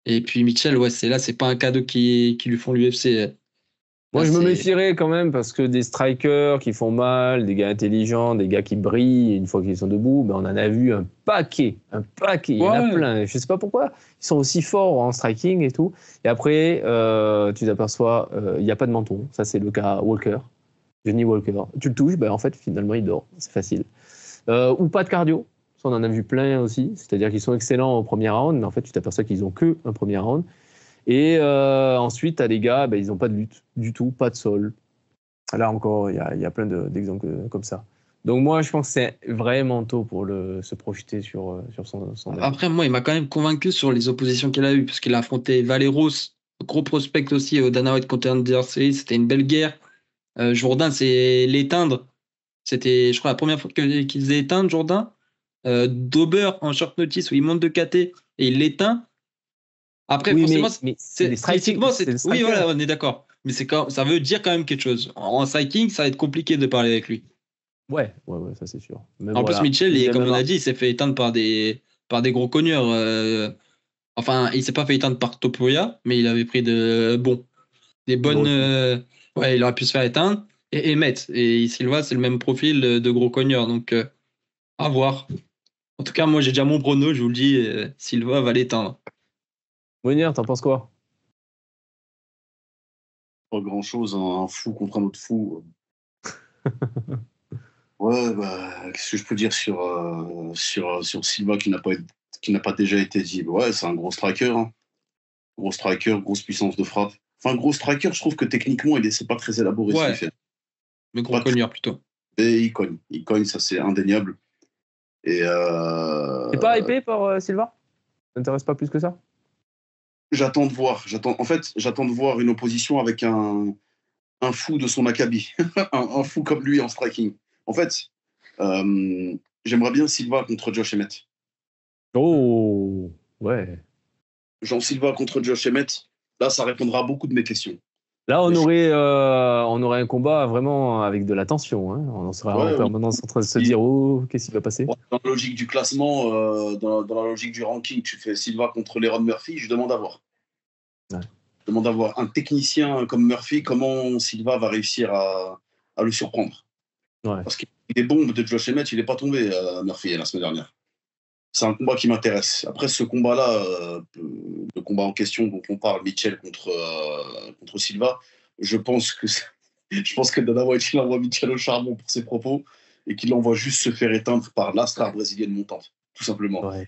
Et puis Mitchell, ouais, c'est pas un cadeau qui lui font l'UFC. Moi, je me méfierais quand même parce que des strikers qui font mal, des gars intelligents, des gars qui brillent une fois qu'ils sont debout, ben on en a vu un paquet. Il y en a plein. Je sais pas pourquoi ils sont aussi forts en striking et tout. Et après, tu t'aperçois, il n'y a pas de menton. Ça, c'est le cas Walker, Johnny Walker. Tu le touches, ben en fait, finalement, il dort. C'est facile. Ou pas de cardio. Ça, on en a vu plein aussi. C'est-à-dire qu'ils sont excellents au premier round, mais en fait, tu t'aperçois qu'ils ont que un premier round. Et ensuite, tu as des gars, ben, ils n'ont pas de lutte du tout, pas de sol. Là encore, il y a plein d'exemples comme ça. Donc moi, je pense que c'est vraiment tôt pour se projeter sur son Après, moi, il m'a quand même convaincu sur les oppositions qu'il a eues, parce qu'il a affronté Valeros, gros prospect aussi, Dana White contre Anderson Silva, c'était une belle guerre. Jourdain, c'est l'éteindre. C'était, je crois, la première fois qu'il faisait éteindre Jourdain. Dober en short notice où il monte de KT et il l'éteint. Après, oui, forcément, mais c'est des striking. Oui, voilà, on est d'accord. Mais ça veut dire quand même quelque chose. En striking, ça va être compliqué de parler avec lui. Ouais, ça c'est sûr. Mais en plus, Mitchell, comme on a dit, il s'est fait éteindre par des gros cogneurs. Enfin, il s'est pas fait éteindre par Topuria, mais il avait pris des bonnes. Ouais, il aurait pu se faire éteindre. Et Emmett. Et Silva, c'est le même profil de gros cogneurs. Donc, à voir. En tout cas, moi, j'ai déjà mon prono, je vous le dis, Silva va l'éteindre. Mounir, t'en penses quoi? Pas grand-chose, un fou contre un autre fou. Ouais, bah, qu'est-ce que je peux dire sur Silva qui n'a pas déjà été dit? Ouais, c'est un gros striker. Hein. Gros striker, grosse puissance de frappe. Enfin, gros striker, je trouve que techniquement, c'est pas très élaboré ce qu'il fait. Mais gros cogneur plutôt. Et il cogne. Il cogne, ça c'est indéniable. Et t'es pas hypé par Silva? Ça t'intéresse pas plus que ça? J'attends de voir. En fait, j'attends de voir une opposition avec un fou de son acabit. un fou comme lui en striking. En fait, j'aimerais bien Silva contre Josh Emmett. Oh, ouais. Jean Silva contre Josh Emmett, là, ça répondra à beaucoup de mes questions. Là, on aurait un combat vraiment avec de la tension. Hein. On en serait en permanence en train de se dire qu'est-ce qui va passer? Dans la logique du classement, dans la logique du ranking, tu fais Silva contre Leron Murphy, je demande à voir. Ouais. Je demande à voir un technicien comme Murphy, comment Silva va réussir à le surprendre. Ouais. Parce qu'il est bon de Josh Emmett, il n'est pas tombé, Murphy, la semaine dernière. C'est un combat qui m'intéresse. Après ce combat-là, le combat en question dont on parle, Mitchell contre Silva, je pense que Dana White il envoie Mitchell au charbon pour ses propos et qu'il l'envoie juste se faire éteindre par la star brésilienne montante, tout simplement. Ouais.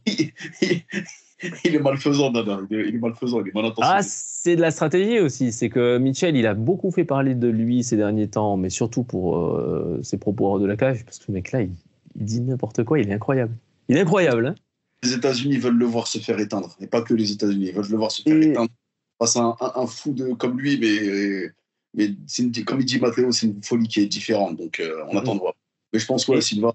Il est malfaisant, Dana. Il est malfaisant, il est mal intentionné. Ah, c'est de la stratégie aussi. C'est que Mitchell, il a beaucoup fait parler de lui ces derniers temps, mais surtout pour ses propos hors de la cage, parce que ce mec-là, il dit n'importe quoi, il est incroyable. Il est incroyable, hein. Les États-Unis veulent le voir se faire éteindre, et pas que les États-Unis. Ils veulent le voir se faire éteindre face à un fou comme lui, mais comme il dit Matteo, c'est une folie qui est différente. Donc, on attend de voir. Mais je pense que Silva,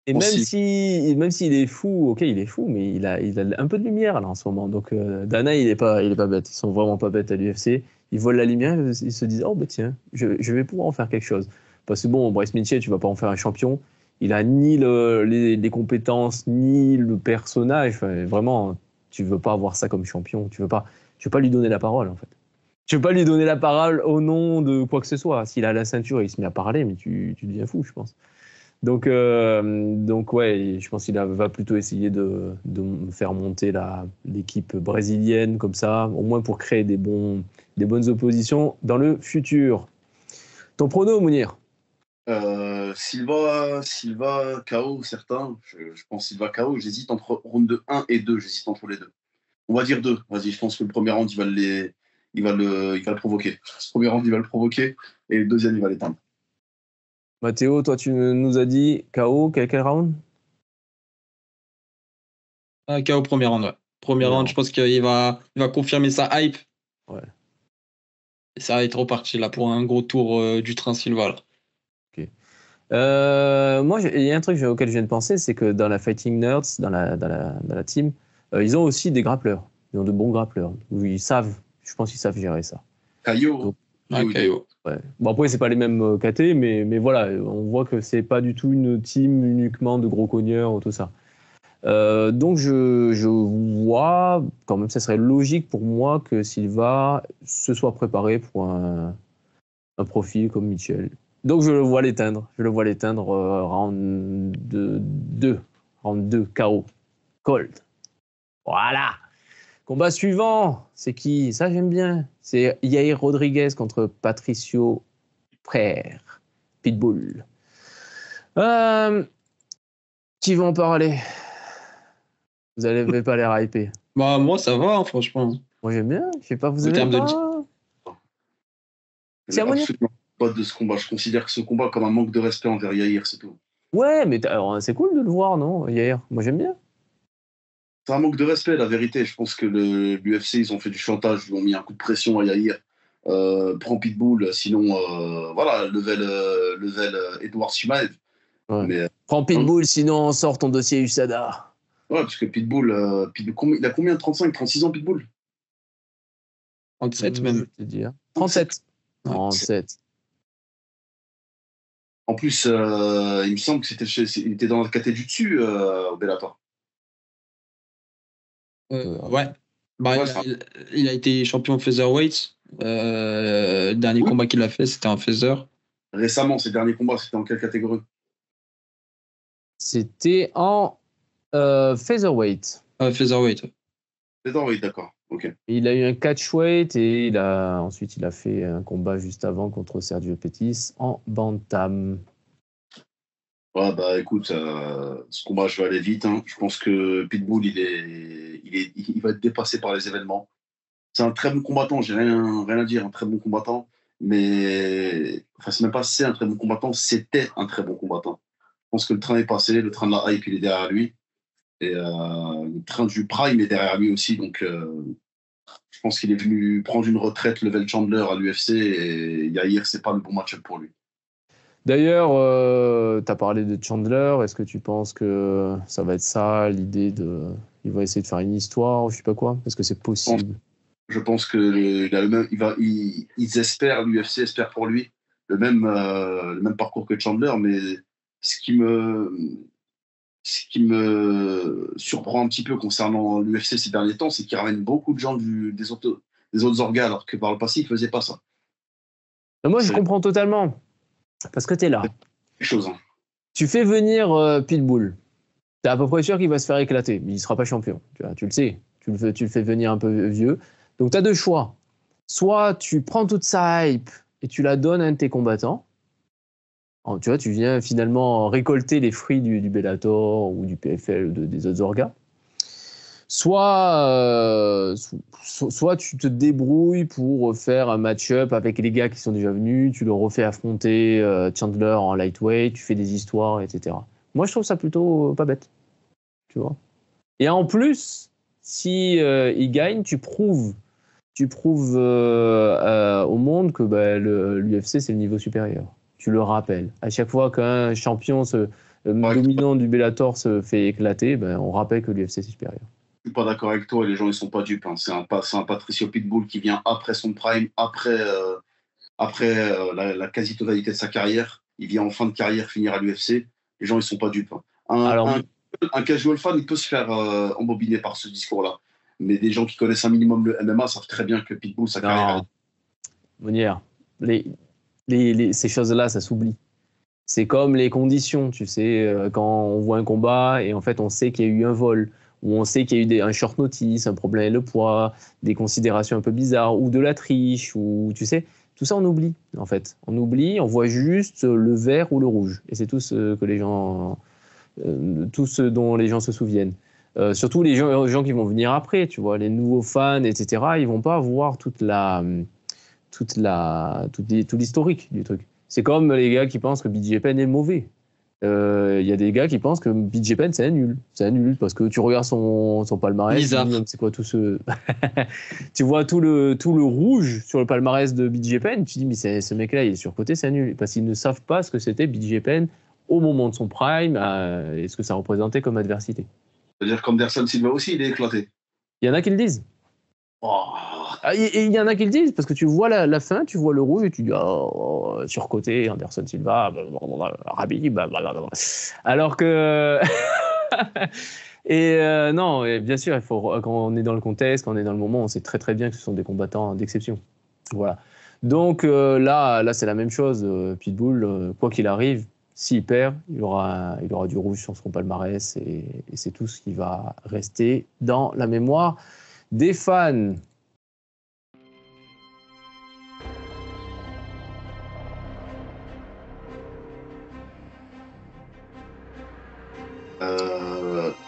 Et même Aussi. même s'il est fou, ok, il est fou, mais il a un peu de lumière là en ce moment. Donc Dana, il est pas bête. Ils sont vraiment pas bêtes à l'UFC. Ils volent la lumière, ils se disent, oh bah tiens, je vais pouvoir en faire quelque chose. Parce que bon, Bryce Mitchell, tu vas pas en faire un champion. Il a ni les compétences, ni le personnage. Enfin, vraiment, tu veux pas avoir ça comme champion. Tu veux pas lui donner la parole en fait. Tu veux pas lui donner la parole au nom de quoi que ce soit. S'il a la ceinture, il se met à parler, mais tu deviens fou, je pense. Donc ouais, je pense qu'il va plutôt essayer de faire monter l'équipe brésilienne comme ça, au moins pour créer des bonnes oppositions dans le futur. Ton prono, Mounir? Silva, KO, certains. Je pense Silva KO. J'hésite entre round 1 et 2. J'hésite entre les deux. On va dire 2. Vas-y, je pense que le premier round, il va le provoquer. Le premier round, il va le provoquer. Et le deuxième, il va l'éteindre. Mathéo, toi, tu nous as dit KO, quel round? KO premier round, ouais. Premier round, je pense qu'il va confirmer sa hype. Ouais. Et ça va être reparti là pour un gros tour du train Silva. Là. Moi, il y a un truc auquel je viens de penser, c'est que dans la Fighting Nerds, dans la team, ils ont aussi des grappleurs. Ils ont de bons grappleurs. Je pense qu'ils savent gérer ça. Caillot. Caillot. Ouais. Bon, après, c'est pas les mêmes KT, mais voilà, on voit que c'est pas du tout une team uniquement de gros cogneurs ou tout ça. Donc, je vois quand même, ça serait logique pour moi que Silva se soit préparé pour un profil comme Mitchell. Donc, je le vois l'éteindre. Round 2. Round 2, KO. Cold. Voilà. Combat suivant, c'est qui? Ça, j'aime bien. C'est Yair Rodriguez contre Patricio Frère. Pitbull. Qui va en parler? Vous n'avez pas l'air hypé. Bah, moi, ça va, hein, franchement. Moi, j'aime bien. Je sais pas, vous En aimez termes de pas? C'est à Absolument pas de ce combat. Je considère que ce combat comme un manque de respect envers Yair, c'est tout. Ouais, mais alors, c'est cool de le voir, non, Yair? Moi, j'aime bien. C'est un manque de respect, la vérité. Je pense que l'UFC, ils ont fait du chantage, ils ont mis un coup de pression à Yair. Prends Pitbull, sinon, voilà, level Edouard Shimaev. Ouais. Mais, Prends Pitbull, sinon on sort ton dossier USADA. ouais, parce que Pitbull, il a combien? 35, 36 ans, Pitbull? 37 Je même. vais te dire. 37. Ouais. 37. En plus, il me semble il était dans la catégorie du dessus au Bellator. Ouais. Bah, Ouais, il a été champion featherweight. Dernier Oui. combat qu'il a fait, c'était un feather. Récemment, ses derniers combats, c'était en quelle catégorie? C'était en featherweight. Featherweight. Oui, d'accord. Ok. Il a eu un catchweight et ensuite il a fait un combat juste avant contre Sergio Pettis en bantam. Ouais, bah écoute, ce combat, je vais aller vite. Hein. Je pense que Pitbull, il va être dépassé par les événements. C'est un très bon combattant, j'ai rien à dire, un très bon combattant. Mais, enfin, c'est même pas c'est un très bon combattant, c'était un très bon combattant. Je pense que le train est passé, le train de la hype, il est derrière lui. Et le train du Prime est derrière lui aussi. Donc, je pense qu'il est venu prendre une retraite level Chandler à l'UFC. Et Yair, c'est pas le bon match-up pour lui. D'ailleurs, tu as parlé de Chandler. Est-ce que tu penses que ça va être ça, l'idée de. Il va essayer de faire une histoire, je sais pas quoi? Est-ce que c'est possible? Je pense que il a le même, ils espèrent, l'UFC espère pour lui le même parcours que Chandler, mais ce qui me, ce qui me surprend un petit peu concernant l'UFC ces derniers temps, c'est qu'il ramène beaucoup de gens des autres organes, alors que par le passé, il ne faisait pas ça. Moi, je C'est comprends totalement. Parce que tu es là. quelque chose. Hein. Tu fais venir Pitbull. Tu es à peu près sûr qu'il va se faire éclater, mais il ne sera pas champion. Tu le sais. Tu le fais venir un peu vieux. Donc, tu as deux choix. Soit tu prends toute sa hype et tu la donnes à un de tes combattants. Alors, tu vois, tu viens finalement récolter les fruits du Bellator ou du PFL ou des autres orgas. Soit tu te débrouilles pour faire un match-up avec les gars qui sont déjà venus, tu le refais affronter Chandler en lightweight, tu fais des histoires, etc. Moi, je trouve ça plutôt pas bête, tu vois. Et en plus, si il gagne, tu prouves au monde que l'UFC, c'est le niveau supérieur. Tu le rappelles. À chaque fois qu'un champion dominant du Bellator se fait éclater, ben, on rappelle que l'UFC c'est supérieur. Je suis pas d'accord avec toi, les gens ils sont pas dupes. Hein. C'est un Patricio Pitbull qui vient après son prime, après la quasi-totalité de sa carrière. Il vient en fin de carrière finir à l'UFC. Les gens ils sont pas dupes. Hein. Alors, Un casual fan il peut se faire embobiner par ce discours-là. Mais des gens qui connaissent un minimum le MMA savent très bien que Pitbull, sa carrière. Monière, ces choses-là, ça s'oublie. C'est comme les conditions, tu sais, quand on voit un combat et en fait on sait qu'il y a eu un vol, ou on sait qu'il y a eu un short notice, un problème avec le poids, des considérations un peu bizarres, ou de la triche, ou tu sais, tout ça on oublie en fait. On oublie, on voit juste le vert ou le rouge. Et c'est tout ce dont les gens se souviennent. Surtout les gens qui vont venir après, tu vois, les nouveaux fans, etc. Ils vont pas voir tout l'historique du truc. C'est comme les gars qui pensent que BJ Penn est mauvais. Il y a des gars qui pensent que BJ Penn c'est un nul. C'est un nul parce que tu regardes son palmarès. C'est quoi tout ce. Tu vois tout le rouge sur le palmarès de BJ Penn. Tu dis mais ce mec-là il est surcoté, c'est un nul. Parce qu'ils ne savent pas ce que c'était BJ Penn au moment de son prime et ce que ça représentait comme adversité. C'est-à-dire qu'Anderson Silva aussi il est éclaté. Il y en a qui le disent. Oh. Et il y en a qui le disent parce que tu vois la fin, tu vois le rouge et tu dis surcoté, Anderson Silva, Rabi, alors que non, et bien sûr, quand on est dans le contexte, quand on est dans le moment, on sait très très bien que ce sont des combattants d'exception. Voilà. Donc là c'est la même chose. Pitbull, quoi qu'il arrive, s'il perd, il aura du rouge sur son palmarès et c'est tout ce qui va rester dans la mémoire des fans.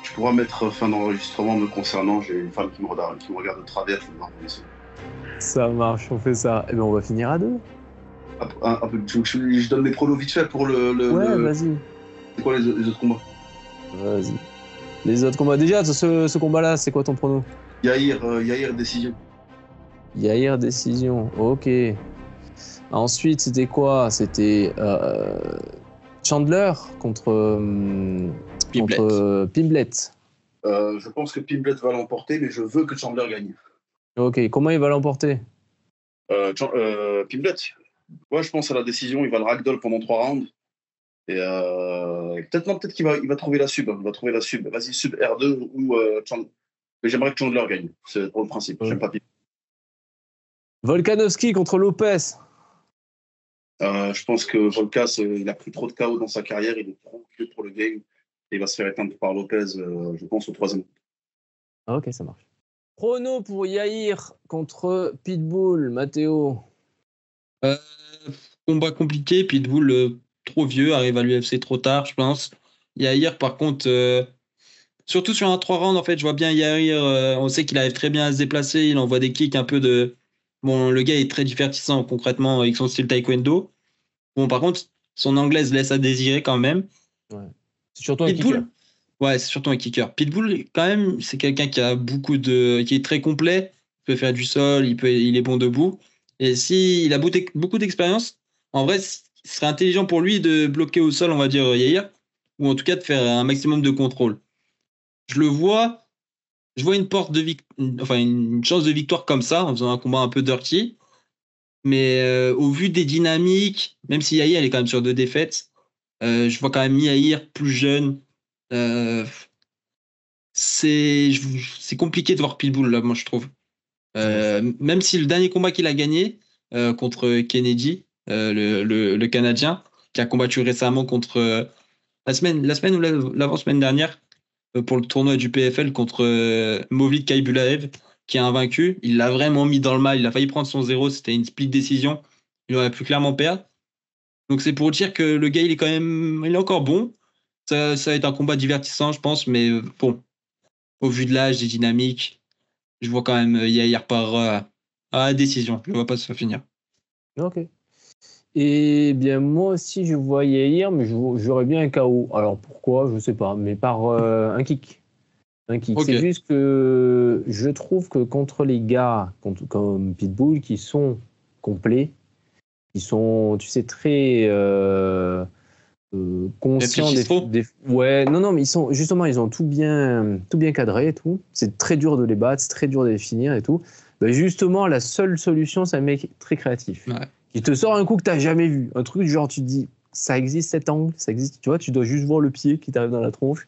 Tu pourras mettre fin d'enregistrement me concernant. J'ai une femme qui me regarde de travers. Je vais devoir vous laisser. Ça marche, on fait ça. Et bien on va finir à 2. Je donne mes pronos vite fait pour Ouais, vas-y. C'est quoi les autres combats? Vas-y. Les autres combats. Déjà, ce combat-là, c'est quoi ton prono? Yair décision. Yair décision, ok. Ensuite, c'était quoi? C'était Chandler contre Pimblet. Je pense que Pimblet va l'emporter, mais je veux que Chandler gagne. Ok, comment il va l'emporter? Pimblet. Ouais, je pense à la décision. Il va le ragdoll pendant 3 rounds. Et peut-être qu'il va trouver la sub. Il va trouver la sub. Vas-y, sub R2 ou Chandler. Mais j'aimerais que Chandler gagne. C'est pour le principe. J'aime pas Pimblet. Volkanovski contre Lopez. Je pense que Volkas, il a pris trop de KO dans sa carrière. Il est trop vieux pour le game. Et il va se faire éteindre par Lopez, je pense, au 3e. Ok, ça marche. Prono pour Yair contre Pitbull, Mathéo. Combat compliqué. Pitbull trop vieux, arrive à l'UFC trop tard, je pense. Yair, par contre, surtout sur un 3 rounds, en fait, je vois bien Yair. On sait qu'il arrive très bien à se déplacer. Il envoie des kicks un peu de. Bon, le gars est très divertissant concrètement avec son style taekwondo. Bon, par contre, son anglaise laisse à désirer quand même. Ouais. C'est surtout un kicker. Ouais, c'est surtout un kicker. Pitbull, quand même, c'est quelqu'un qui a qui est très complet. Il peut faire du sol, il est bon debout. Et s'il a beaucoup d'expérience, en vrai, ce serait intelligent pour lui de bloquer au sol, on va dire, Yair, ou en tout cas de faire un maximum de contrôle. Je vois une une chance de victoire comme ça, en faisant un combat un peu dirty. Mais au vu des dynamiques, même si Yair est quand même sur 2 défaites, je vois quand même Yair plus jeune. C'est compliqué de voir Pitbull là, moi je trouve. Même si le dernier combat qu'il a gagné contre Kennedy, le Canadien, qui a combattu récemment contre la semaine ou l'avant-semaine dernière pour le tournoi du PFL contre Movlid Kaibulaev, qui est invaincu, il l'a vraiment mis dans le mal. Il a failli prendre son 0, c'était une split décision. Il aurait pu clairement perdre. Donc c'est pour dire que le gars, il est encore bon. Ça va être un combat divertissant, je pense, mais bon, au vu de l'âge, des dynamiques, je vois quand même Yair par à la décision. Je ne vois pas se finir. Ok. Et bien, moi aussi, je vois Yair, mais j'aurais bien un KO. Alors pourquoi? Je ne sais pas, mais par un kick. Un kick. Okay. C'est juste que je trouve que contre les gars comme Pitbull qui sont complets, qui sont, tu sais, très conscients ouais, non, mais ils ont tout bien cadré et tout. C'est très dur de les battre, c'est très dur de les finir et tout. Ben justement, la seule solution, c'est un mec très créatif qui te sort un coup que t'as jamais vu, un truc genre tu te dis ça existe cet angle, ça existe, tu vois, tu dois juste voir le pied qui t'arrive dans la tronche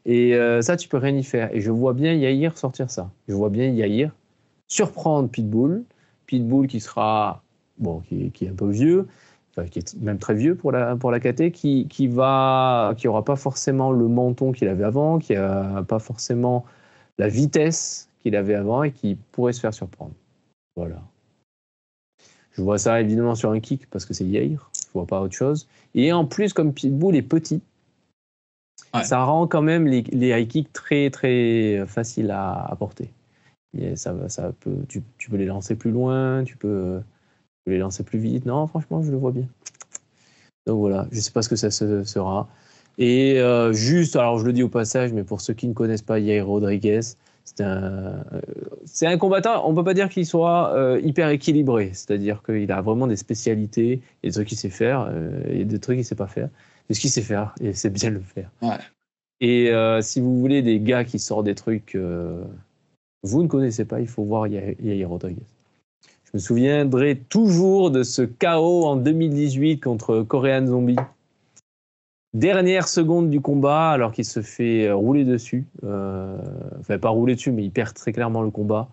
et ça tu peux rien y faire. Et je vois bien Yair sortir ça. Je vois bien Yair surprendre Pitbull qui sera qui est un peu vieux. Enfin, qui est même très vieux pour la KT, qui aura pas forcément le menton qu'il avait avant, qui a pas forcément la vitesse qu'il avait avant et qui pourrait se faire surprendre. Voilà. Je vois ça évidemment sur un kick parce que c'est Yair, je vois pas autre chose. Et en plus, comme Pitbull est petit, ça rend quand même les high kicks très très faciles à porter. Et tu peux les lancer plus loin, tu peux les lancer plus vite. Non, franchement, je le vois bien. Donc voilà, je ne sais pas ce que ça sera. Et juste, alors je le dis au passage, mais pour ceux qui ne connaissent pas Yair Rodriguez, c'est un combattant, on ne peut pas dire qu'il soit hyper équilibré. C'est-à-dire qu'il a vraiment des spécialités, il y a des trucs qu'il sait faire, il y a des trucs qu'il ne sait pas faire. Mais ce qu'il sait faire, et c'est bien le faire. Ouais. Et si vous voulez des gars qui sortent des trucs vous ne connaissez pas, il faut voir Yair Rodriguez. Je me souviendrai toujours de ce KO en 2018 contre Korean Zombie. Dernière seconde du combat, alors qu'il se fait rouler dessus. Enfin, pas rouler dessus, mais il perd très clairement le combat.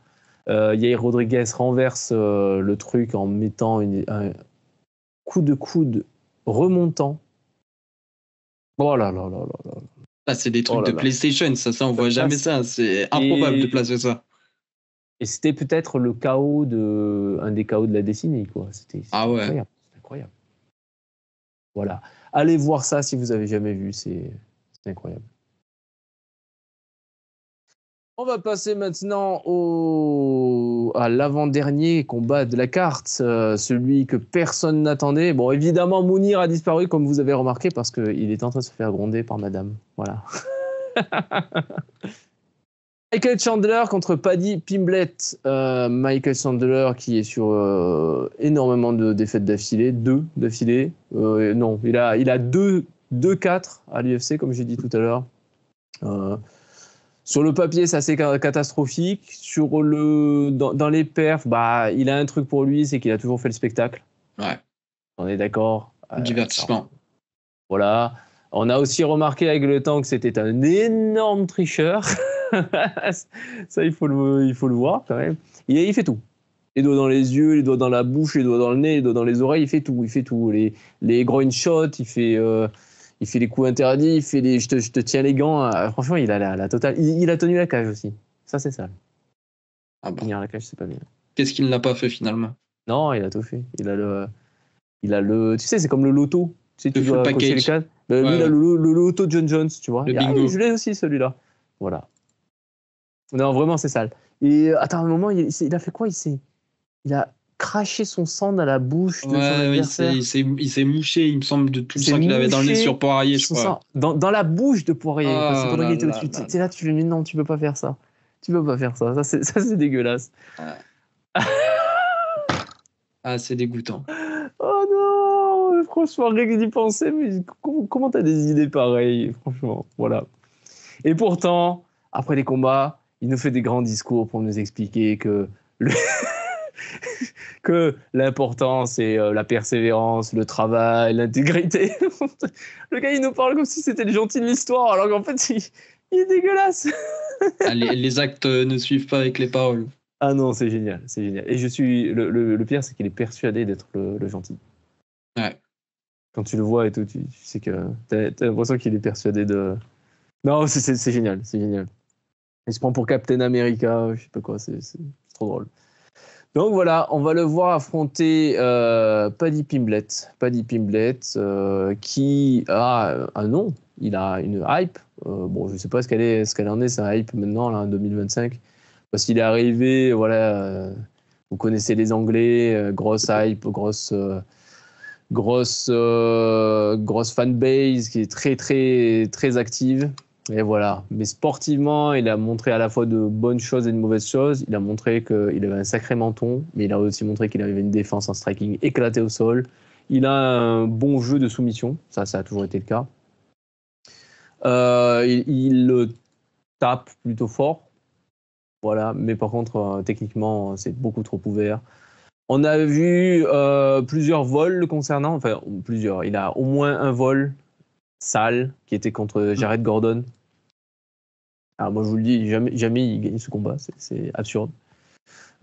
Yair Rodriguez renverse le truc en mettant un coup de coude remontant. Oh là là là là là. Ah, c'est des trucs de PlayStation, ça on voit jamais ça. C'est improbable de placer ça. Et c'était peut-être le KO un des KO de la décennie, quoi. C'était incroyable. C'était incroyable. Voilà. Allez voir ça si vous avez jamais vu, c'est incroyable. On va passer maintenant à l'avant-dernier combat de la carte, celui que personne n'attendait. Bon, évidemment, Mounir a disparu, comme vous avez remarqué, parce qu'il est en train de se faire gronder par madame. Voilà. Michael Chandler contre Paddy Pimblett. Michael Chandler qui est sur énormément de défaites d'affilée, 2 d'affilée. Non, il a 2-4 à l'UFC, comme j'ai dit tout à l'heure. Sur le papier, c'est assez catastrophique. Dans les perfs, il a un truc pour lui, c'est qu'il a toujours fait le spectacle. Ouais. On est d'accord. Divertissement. Voilà. On a aussi remarqué avec le temps que c'était un énorme tricheur. Ça, il faut le voir quand même. Il fait tout. Les doigts dans les yeux, les doigts dans la bouche, les doigts dans le nez, les doigts dans les oreilles, il fait tout. Les groin shots, il fait les coups interdits, il fait les je te tiens les gants. Franchement, il a la totale. Il a tenu la cage aussi. Ça, c'est sale. Tenir la cage, c'est pas bien. Qu'est-ce qu'il n'a pas fait finalement? Non, il a tout fait. Il a le. Tu sais, c'est comme le loto. Tu sais, tu dois cocher les cases. Lui, il a le loto John Jones, tu vois. Je l'ai aussi, celui-là. Voilà. Non, vraiment, c'est sale. Et attends, un moment, il a fait quoi? Il a craché son sang dans la bouche de son adversaire. Il s'est mouché, il me semble, de tout le sang qu'il avait dans le nez sur Poirier, je crois. Dans la bouche de Poirier. C'est pendant qu'il était au-dessus. T'es là, tu lui dis non, tu peux pas faire ça. Tu peux pas faire ça. Ça, c'est dégueulasse. C'est dégoûtant. Oh non, franchement, rien que d'y penser, mais comment t'as des idées pareilles? Franchement, voilà. Et pourtant, après les combats, il nous fait des grands discours pour nous expliquer que l'important, c'est la persévérance, le travail, l'intégrité. Le gars, il nous parle comme si c'était le gentil de l'histoire, alors qu'en fait, il est dégueulasse. Les actes ne suivent pas avec les paroles. Ah non, c'est génial, c'est génial. Et le pire, c'est qu'il est persuadé d'être le gentil. Ouais. Quand tu le vois et tout, tu sais que t'as l'impression qu'il est persuadé de... Non, c'est génial, c'est génial. Il se prend pour Captain America, je sais pas quoi, c'est trop drôle. Donc voilà, on va le voir affronter Paddy Pimblett. Paddy Pimblett qui a un nom, il a une hype. Bon, je sais pas ce qu'elle en est, sa hype maintenant, là, en 2025. Parce qu'il est arrivé, voilà, vous connaissez les Anglais, grosse hype, grosse fanbase qui est très, très, très active. Et voilà. Mais sportivement, il a montré à la fois de bonnes choses et de mauvaises choses. Il a montré qu'il avait un sacré menton, mais il a aussi montré qu'il avait une défense en striking éclatée au sol. Il a un bon jeu de soumission, ça a toujours été le cas. Il le tape plutôt fort, voilà, mais par contre, techniquement, c'est beaucoup trop ouvert. On a vu plusieurs vols le concernant, enfin plusieurs. Il a au moins un vol sale qui était contre Jared Gordon. Alors moi je vous le dis, jamais il gagne ce combat, c'est absurde.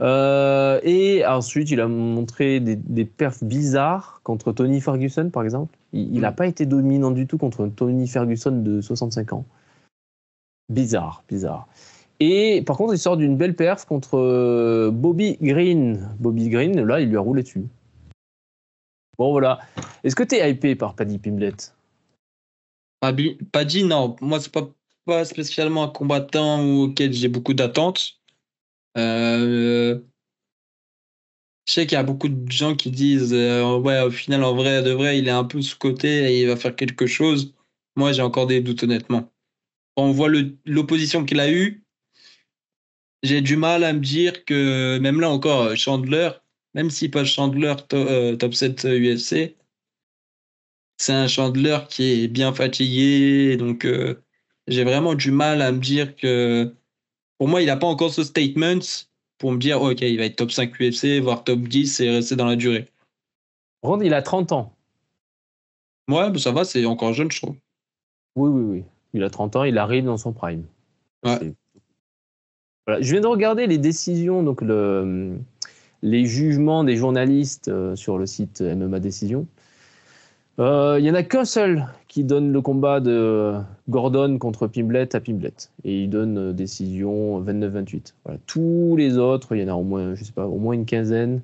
Et ensuite il a montré des perfs bizarres contre Tony Ferguson par exemple. Il n'a pas été dominant du tout contre Tony Ferguson de 65 ans. Bizarre. Et par contre il sort d'une belle perf contre Bobby Green. Bobby Green, là il lui a roulé dessus. Bon voilà. Est-ce que tu es hypé par Paddy Pimblett? Paddy, non. Moi, c'est pas spécialement un combattant auquel j'ai beaucoup d'attentes. Je sais qu'il y a beaucoup de gens qui disent ouais, au final, en vrai, de vrai, il est un peu sous-coté et il va faire quelque chose. Moi, j'ai encore des doutes, honnêtement. Quand on voit l'opposition qu'il a eue, j'ai du mal à me dire que, même là encore, Chandler, même s'il passe Chandler top 7 UFC, c'est un Chandler qui est bien fatigué. Donc, j'ai vraiment du mal à me dire que, pour moi, il n'a pas encore ce statement pour me dire, OK, il va être top 5 UFC, voire top 10 et rester dans la durée. Par contre, il a 30 ans. Ouais, ça va, c'est encore jeune, je trouve. Oui. Il a 30 ans, il arrive dans son prime. Ouais. Voilà. Je viens de regarder les décisions, donc les jugements des journalistes sur le site MMA Décision. Il n'y en a qu'un seul qui donne le combat de Gordon contre Pimblett à Pimblett. Et il donne décision 29-28. Voilà. Tous les autres, il y en a au moins, je sais pas, au moins une quinzaine,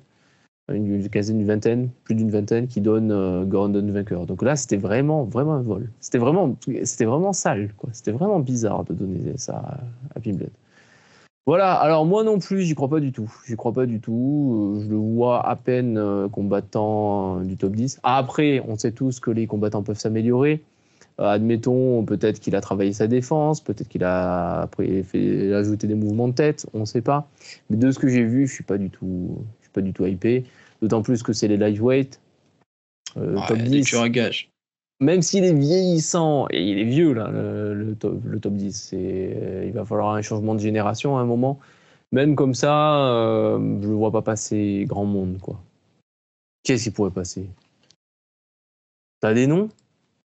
une vingtaine, plus d'une vingtaine qui donnent Gordon vainqueur. Donc là, c'était vraiment un vol. C'était vraiment sale, quoi. C'était vraiment bizarre de donner ça à Pimblett. Voilà, alors moi non plus, j'y crois pas du tout. Je le vois à peine combattant du top 10. Après, on sait tous que les combattants peuvent s'améliorer. Admettons, peut-être qu'il a travaillé sa défense, peut-être qu'il a après fait ajouter des mouvements de tête, on ne sait pas. Mais de ce que j'ai vu, je suis pas du tout hypé. D'autant plus que c'est les lightweight. Top 10. Tu gage. Même s'il est vieillissant, et il est vieux, là, le top 10, il va falloir un changement de génération à un moment. Même comme ça, je ne le vois pas passer grand monde, quoi. Qu'est-ce qui pourrait passer? T'as des noms?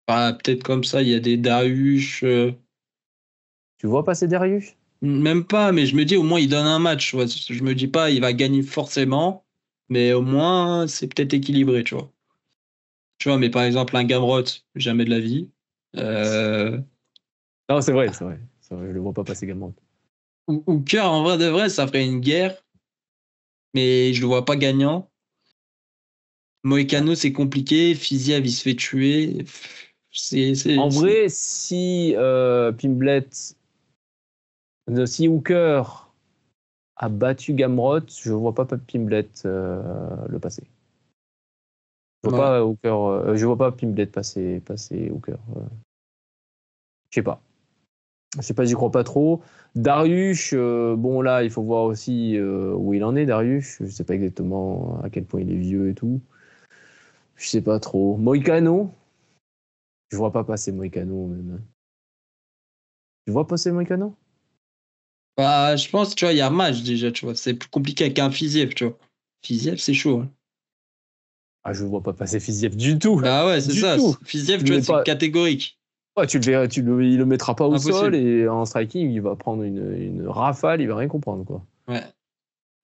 Peut-être comme ça, il y a des Darius. Tu vois passer Darius? Même pas, mais je me dis au moins il donne un match. Ouais. Je me dis pas il va gagner forcément, mais au moins c'est peut-être équilibré, tu vois. Tu vois, mais par exemple un Gamrot, jamais de la vie. Non, c'est vrai, je le vois pas passer Gamrot. Ou Cœur, en vrai de vrai, ça ferait une guerre, mais je le vois pas gagnant. Moïcano, c'est compliqué. Fiziev, il se fait tuer. En vrai, si Pimblett, si Hooker a battu Gamrot, je vois pas Pimblett le passer. Je vois pas Pimblett passer Hooker. Je sais pas, j'y crois pas trop. Darius, bon là, il faut voir aussi où il en est, Darius. Je sais pas exactement à quel point il est vieux et tout. Je sais pas trop. Moïcano, je vois pas passer Moïcano même. Tu vois passer Moïcano? Je pense, tu vois, il y a un match déjà, tu vois. C'est plus compliqué avec un Fiziev, tu vois. Fiziev, c'est chaud. Hein. Ah, je vois pas passer Fiziev du tout. Bah ouais, c'est ça. Tout. Fiziev, tu vois, c'est catégorique. Ouais, tu le verras, il le mettra pas au Impossible. sol et en striking, il va prendre une rafale, il va rien comprendre, quoi. Ouais.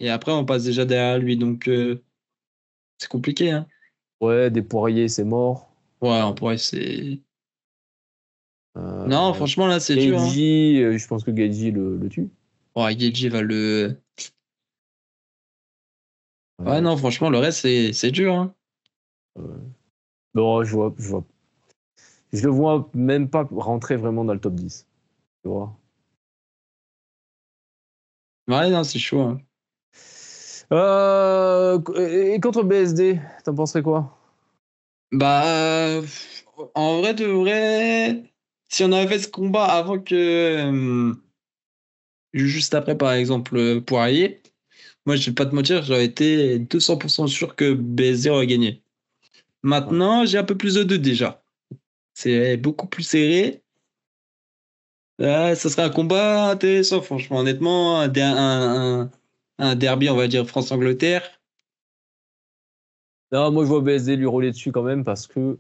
Et après, on passe déjà derrière lui, donc c'est compliqué, hein. Ouais, des Poirier, c'est mort. Ouais, on pourrait, c'est. Non, franchement, là, c'est dur. Hein. Je pense que Gaethje le tue. Ouais, Gaethje va le. Ouais, non, franchement, le reste, c'est dur. Hein. Non, je le vois même pas rentrer vraiment dans le top 10. Tu vois. Ouais, non, c'est chaud. Hein. Et contre BSD, t'en penserais quoi? En vrai de vrai, si on avait fait ce combat avant que. Juste après, par exemple, Poirier, moi, je vais pas te mentir, j'aurais été 200% sûr que BSD aurait gagné. Maintenant, j'ai un peu plus de doutes déjà. C'est beaucoup plus serré. Ça serait un combat intéressant, franchement. Honnêtement, un derby, on va dire France-Angleterre. Non, moi je vois BSD lui rouler dessus quand même parce que.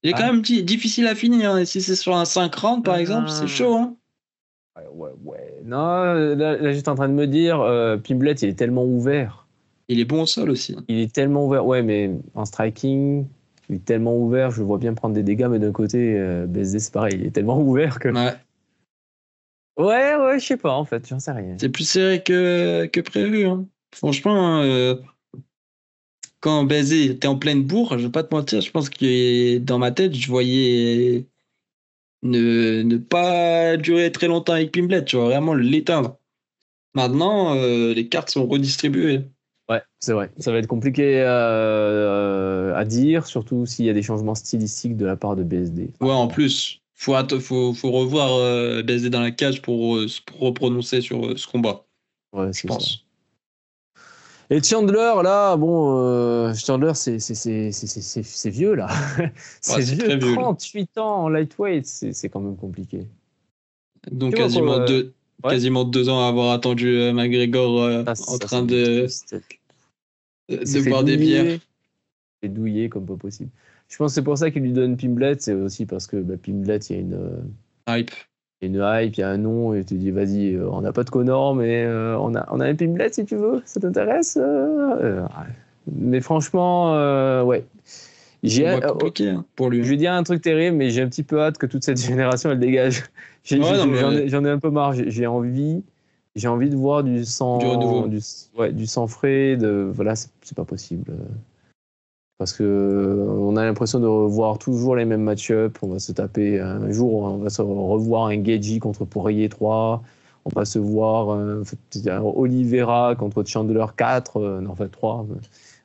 Il est quand même difficile à finir. Hein. Si c'est sur un 5 rounds, par exemple, c'est chaud. Hein. Ouais. Non, là j'étais en train de me dire, Pimblet, il est tellement ouvert. Il est bon au sol aussi. Il est tellement ouvert. Ouais, mais en striking, il est tellement ouvert. Je le vois bien prendre des dégâts, mais d'un côté, BSD, c'est pareil. Il est tellement ouvert que. Ouais. Ouais, je sais pas en fait, j'en sais rien. C'est plus serré que prévu. Hein. Franchement, quand BSD était en pleine bourre, je vais pas te mentir, je pense que dans ma tête, je voyais ne pas durer très longtemps avec Pimblet, tu vois, vraiment l'éteindre. Maintenant, les cartes sont redistribuées. Ouais, c'est vrai. Ça va être compliqué à dire, surtout s'il y a des changements stylistiques de la part de BSD. Ouais, en plus, faut revoir BSD dans la cage pour reprononcer sur ce combat. Ouais, je c'est pense. ça. Et Chandler, là, bon, Chandler, c'est vieux, là. C'est c'est vieux, très vieux, là. 38 ans en lightweight, c'est quand même compliqué. Donc Tu vois, quasiment quoi, ouais. quasiment 2 ans à avoir attendu McGregor Ça, en train c'est de triste. Il s'est fait boire des bières. douiller. Il s'est douillé comme pas possible. Je pense que c'est pour ça qu'il lui donne Pimblet, c'est aussi parce que Pimblet, il y a Hype. une hype, il y a un nom, et tu te dis, vas-y, on n'a pas de Connor, mais on a un Pimblet si tu veux, ça t'intéresse Mais franchement, ouais. Compliqué hein, pour lui. Je vais dire un truc terrible, mais j'ai un petit peu hâte que toute cette génération, elle dégage. J'en ai un peu marre. J'ai envie de voir du sang, Du renouveau. du sang frais. Voilà, c'est pas possible. Parce que on a l'impression de revoir toujours les mêmes match-up. On va se taper un jour, on va se revoir un Geji contre Poirier 3. On va se voir un Oliveira contre Chandler 4. Non, enfin 3.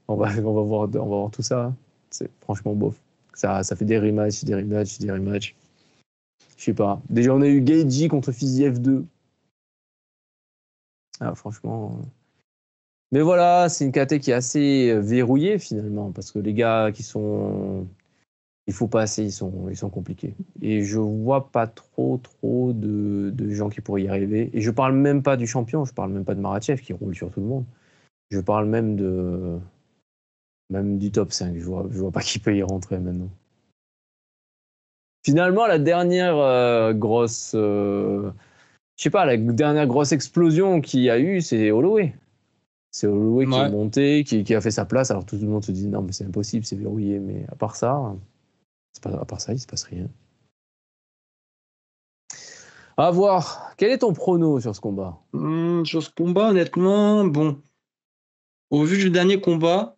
On va voir tout ça. C'est franchement bof. Ça fait des rematchs. Je sais pas. Déjà, on a eu Geji contre Fiziev 2. Ah, franchement. Mais voilà, c'est une KT qui est assez verrouillée finalement, parce que les gars qui sont. Il faut passer, ils sont compliqués. Et je vois pas trop de gens qui pourraient y arriver. Et je parle même pas du champion, je parle même pas de Marachev qui roule sur tout le monde. Je parle même du top 5. Je vois pas qui peut y rentrer maintenant. Finalement, la dernière grosse. Je sais pas, la dernière grosse explosion qu'il y a eu, c'est Holloway. C'est Holloway qui est monté, qui a fait sa place. Alors tout le monde se dit non, mais c'est impossible, c'est verrouillé. Mais à part ça, il se passe rien. À voir. Quel est ton prono sur ce combat? Sur ce combat, honnêtement, bon. Au vu du dernier combat,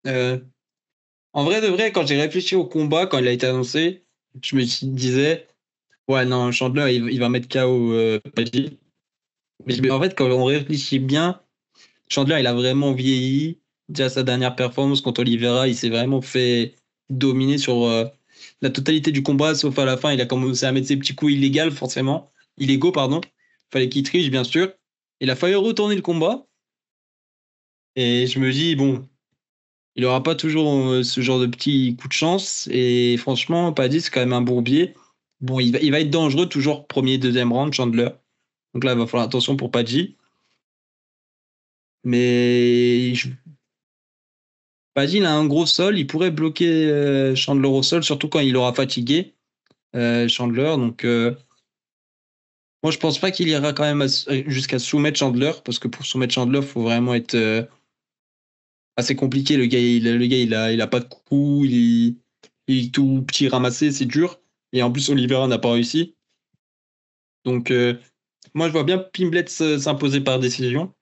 en vrai de vrai, quand j'ai réfléchi au combat, quand il a été annoncé, je me disais, ouais, non, Chandler, il va mettre KO Paddy. Mais en fait, quand on réfléchit bien, Chandler, il a vraiment vieilli. Déjà, sa dernière performance contre Oliveira, il s'est vraiment fait dominer sur la totalité du combat, sauf à la fin, il a commencé à mettre ses petits coups illégaux, pardon. Fallait qu'il triche, bien sûr. Il a failli retourner le combat. Et je me dis, bon, il n'aura pas toujours ce genre de petits coups de chance. Et franchement, Paddy, c'est quand même un bourbier. Bon, il va être dangereux, toujours premier, deuxième round, Chandler. Donc là, il va falloir attention pour Paddy. Mais Paddy, il a un gros sol. Il pourrait bloquer Chandler au sol, surtout quand il aura fatigué Chandler. Donc, moi, je pense pas qu'il ira quand même jusqu'à soumettre Chandler, parce que pour soumettre Chandler, il faut vraiment être assez compliqué. Le gars, il a pas de coups, il est tout petit ramassé, c'est dur. Et en plus, Oliveira n'a pas réussi. Donc, moi, je vois bien Pimblet s'imposer par décision.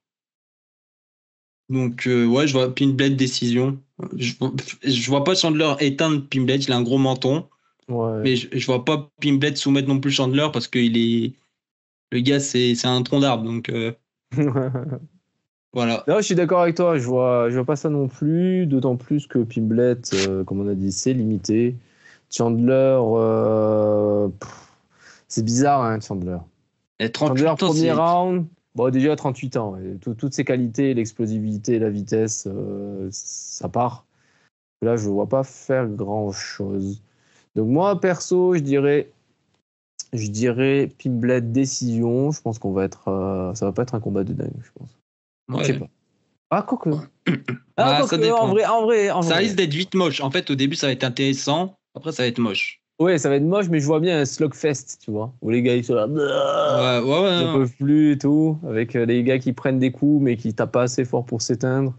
Donc, ouais, je vois Pimblet décision. Je vois pas Chandler éteindre Pimblet, il a un gros menton. Ouais. Mais je vois pas Pimblet soumettre non plus Chandler parce que le gars, c'est un tronc d'arbre. Donc, voilà. Non, je suis d'accord avec toi. Je vois pas ça non plus. D'autant plus que Pimblet, comme on a dit, c'est limité. Chandler, c'est bizarre, hein, Chandler. Et 38 Chandler, ans, premier round. Bon, déjà 38 ans. Ouais. Toutes ses qualités, l'explosivité, la vitesse, ça part. Là, je ne vois pas faire grand-chose. Donc moi, perso, je dirais Pimblet décision. Je pense qu'on va être... ça va pas être un combat de dingue, je pense. Ouais. Je sais pas. Ah, quoique. Ah, ça dépend. En vrai. Ça risque d'être vite moche. En fait, au début, ça va être intéressant. Après, ça va être moche. Ouais, ça va être moche, mais je vois bien un slugfest, tu vois, où les gars, ils sont là... Ouais. Ils n'en peuvent plus et tout, avec les gars qui prennent des coups, mais qui tapent pas assez fort pour s'éteindre.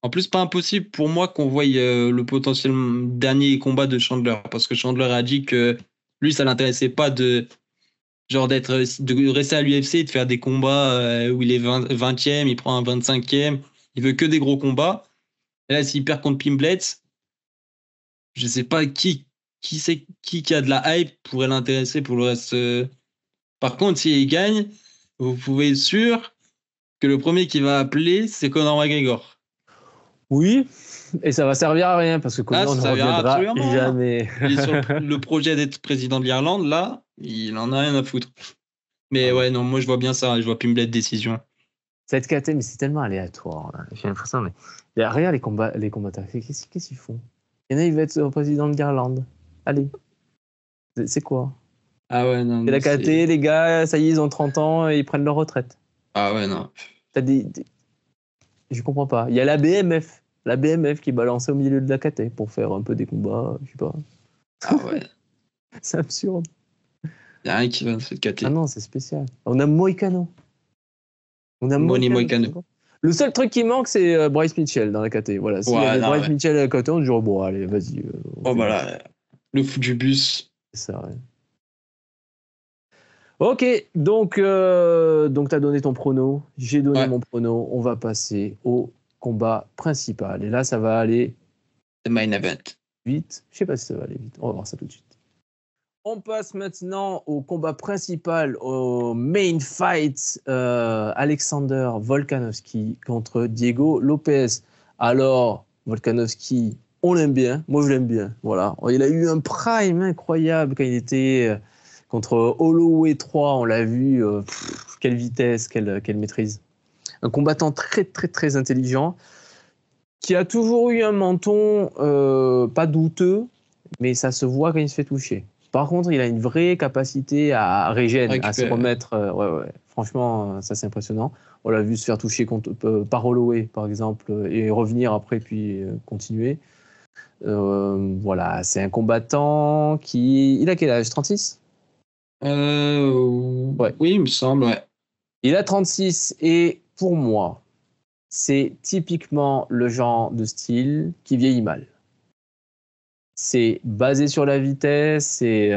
En plus, pas impossible pour moi qu'on voie le potentiel dernier combat de Chandler, parce que Chandler a dit que lui, ça l'intéressait pas de rester à l'UFC et de faire des combats où il est 20e, il prend un 25e, il veut que des gros combats. Et là, s'il perd contre Pimblet, je sais pas qui a de la hype pourrait l'intéresser pour le reste. Par contre, s'il gagne, vous pouvez être sûr que le premier qui va appeler, c'est Conor McGregor. Oui, et ça va servir à rien parce que Conor ne reviendra jamais. Il est sur le projet d'être président de l'Irlande, là, il en a rien à foutre. Mais ouais, non, moi je vois bien ça, je vois Pimblet décision. Cette KT, mais c'est tellement aléatoire. Là. J'ai l'impression, mais regarde les combattants, qu'est-ce qu'ils font? Il y en a, il va être président de l'Irlande. Allez, c'est quoi? Ah ouais, non. C'est la KT, les gars, ça y est, ils ont 30 ans et ils prennent leur retraite. Ah ouais, non. T'as Je comprends pas. Il y a la BMF qui est balancée au milieu de la KT pour faire un peu des combats, je sais pas. Ah ouais. C'est absurde. Il n'y a rien qui va dans cette KT. Ah non, c'est spécial. On a Moïcano. Moïcano. Le seul truc qui manque, c'est Bryce Mitchell dans la KT. Voilà. S'il y avait Bryce Mitchell à la KT, on dirait, bon, allez, vas-y. Voilà. Le fou du bus. C'est ça, ouais. Ok, donc tu as donné ton prono. J'ai donné mon prono. On va passer au combat principal. Et là, ça va aller... The main event. Vite. Je sais pas si ça va aller vite. On va voir ça tout de suite. On passe maintenant au combat principal, au main fight, Alexander Volkanovski contre Diego Lopez. Alors, Volkanovski, on l'aime bien, moi je l'aime bien. Voilà. Il a eu un prime incroyable quand il était contre Holloway 3, on l'a vu, quelle vitesse, quelle maîtrise. Un combattant très très très intelligent, qui a toujours eu un menton pas douteux, mais ça se voit quand il se fait toucher. Par contre, il a une vraie capacité à régénérer, à se remettre. Ouais. Franchement, ça c'est impressionnant. On l'a vu se faire toucher par Holloway, par exemple, et revenir après, puis continuer. Voilà, c'est un combattant qui... Il a quel âge? 36? Ouais. Oui, il me semble, ouais. Il a 36 et pour moi, c'est typiquement le genre de style qui vieillit mal. C'est basé sur la vitesse, c'est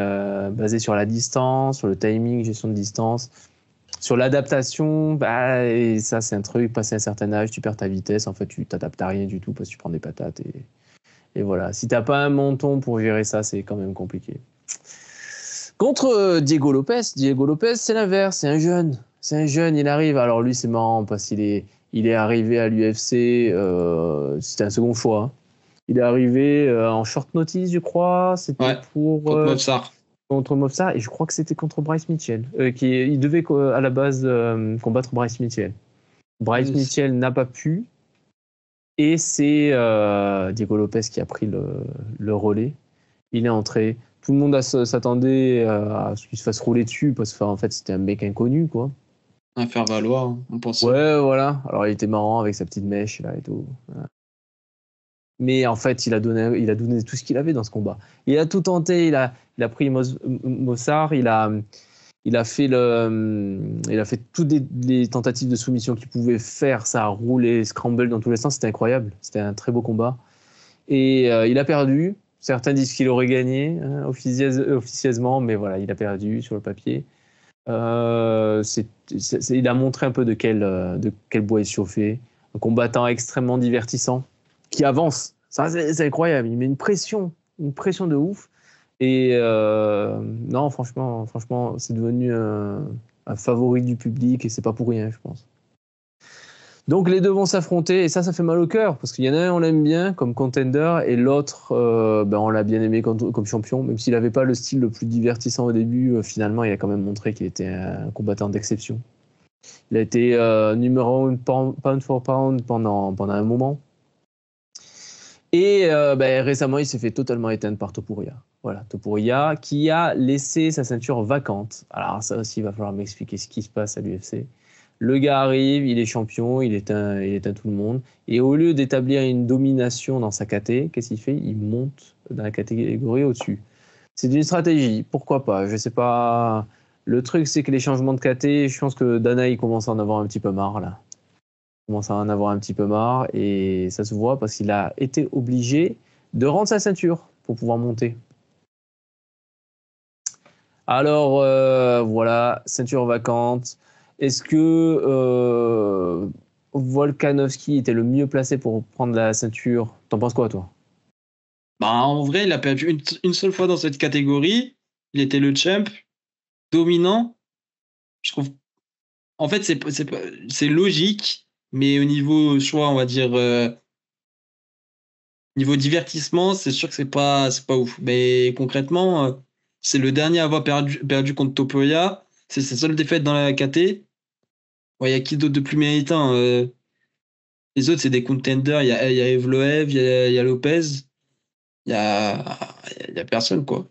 basé sur la distance, sur le timing, gestion de distance, sur l'adaptation. Et ça, c'est un truc, passé un certain âge, tu perds ta vitesse. En fait, tu t'adaptes à rien du tout parce que tu prends des patates. Et voilà. Si tu n'as pas un menton pour gérer ça, c'est quand même compliqué. Contre Diego Lopez, c'est l'inverse. C'est un jeune. Il arrive. Alors lui, c'est marrant parce qu'il est arrivé à l'UFC. C'était un second choix. Hein. Il est arrivé en short notice, je crois. C'était contre Movsar. Et je crois que c'était contre Bryce Mitchell. Il devait à la base combattre Bryce Mitchell. Mitchell n'a pas pu. Et c'est Diego Lopez qui a pris le relais. Il est entré. Tout le monde s'attendait à ce qu'il se fasse rouler dessus parce que en fait, c'était un mec inconnu, quoi. Un faire valoir, on pensait. Ouais, voilà. Alors, il était marrant avec sa petite mèche là et tout. Voilà. Mais en fait, il a donné tout ce qu'il avait dans ce combat. Il a tout tenté. Il a pris Mossar. Il a fait toutes les tentatives de soumission qu'il pouvait faire. Ça a roulé, scramble dans tous les sens. C'était incroyable. C'était un très beau combat. Et il a perdu. Certains disent qu'il aurait gagné officieusement, mais voilà, il a perdu sur le papier. Il a montré un peu de quel bois il se chauffait. Un combattant extrêmement divertissant qui avance. Ça, c'est incroyable. Il met une pression de ouf. Et non, franchement, c'est devenu un favori du public et c'est pas pour rien, je pense. Donc les deux vont s'affronter et ça fait mal au cœur parce qu'il y en a un, on l'aime bien comme contender et l'autre, on l'a bien aimé comme champion. Même s'il n'avait pas le style le plus divertissant au début, finalement, il a quand même montré qu'il était un combattant d'exception. Il a été numéro 1 pound for pound pendant un moment. Et récemment, il s'est fait totalement éteindre par Topuria. Voilà, Topuria qui a laissé sa ceinture vacante. Alors ça aussi, il va falloir m'expliquer ce qui se passe à l'UFC. Le gars arrive, il est champion, il éteint tout le monde. Et au lieu d'établir une domination dans sa KT, qu'est-ce qu'il fait? Il monte dans la catégorie au-dessus. C'est une stratégie, pourquoi pas? Je sais pas. Le truc, c'est que les changements de KT, je pense que Dana, il commence à en avoir un petit peu marre, là. Il commence à en avoir un petit peu marre, et ça se voit parce qu'il a été obligé de rendre sa ceinture pour pouvoir monter. Alors, voilà, ceinture vacante. Est-ce que Volkanovski était le mieux placé pour prendre la ceinture? T'en penses quoi, toi? En vrai, il a perdu une seule fois dans cette catégorie. Il était le champ, dominant. Je trouve. En fait, c'est logique, mais au niveau choix, on va dire, niveau divertissement, c'est sûr que c'est pas ouf. Mais concrètement, c'est le dernier à avoir perdu contre Topuria. C'est sa seule défaite dans la KT. Il y a qui d'autre de plus méritant? Les autres, c'est des contenders. Il y a Evloev, il y a Lopez. Il y a personne, quoi.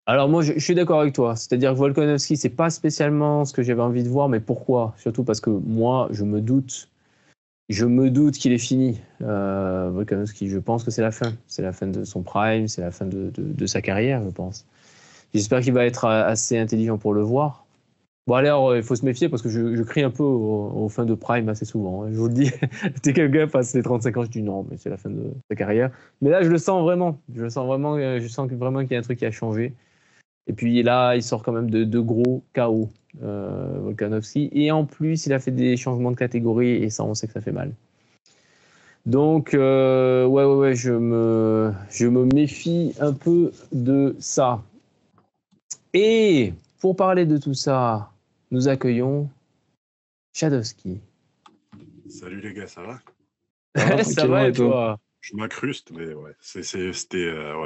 Alors moi, je suis d'accord avec toi. C'est-à-dire que Volkanovski, c'est pas spécialement ce que j'avais envie de voir, mais pourquoi? Surtout parce que moi, je me doute qu'il est fini. Volkanovski, je pense que c'est la fin. C'est la fin de son prime, c'est la fin de sa carrière, je pense. J'espère qu'il va être assez intelligent pour le voir. Bon, alors, il faut se méfier parce que je crie un peu aux fins de prime assez souvent, hein. Je vous le dis, dès que le gars passe les 35 ans, je dis non, mais c'est la fin de sa carrière. Mais là, je le sens vraiment. Je sens vraiment qu'il y a un truc qui a changé. Et puis là, il sort quand même de gros KO, Volkanovski. Et en plus, il a fait des changements de catégorie et ça, on sait que ça fait mal. Donc, ouais, je me méfie un peu de ça. Et pour parler de tout ça, nous accueillons Shadowski. Salut les gars, ça va? Ça va et toi? Je m'incruste, mais ouais,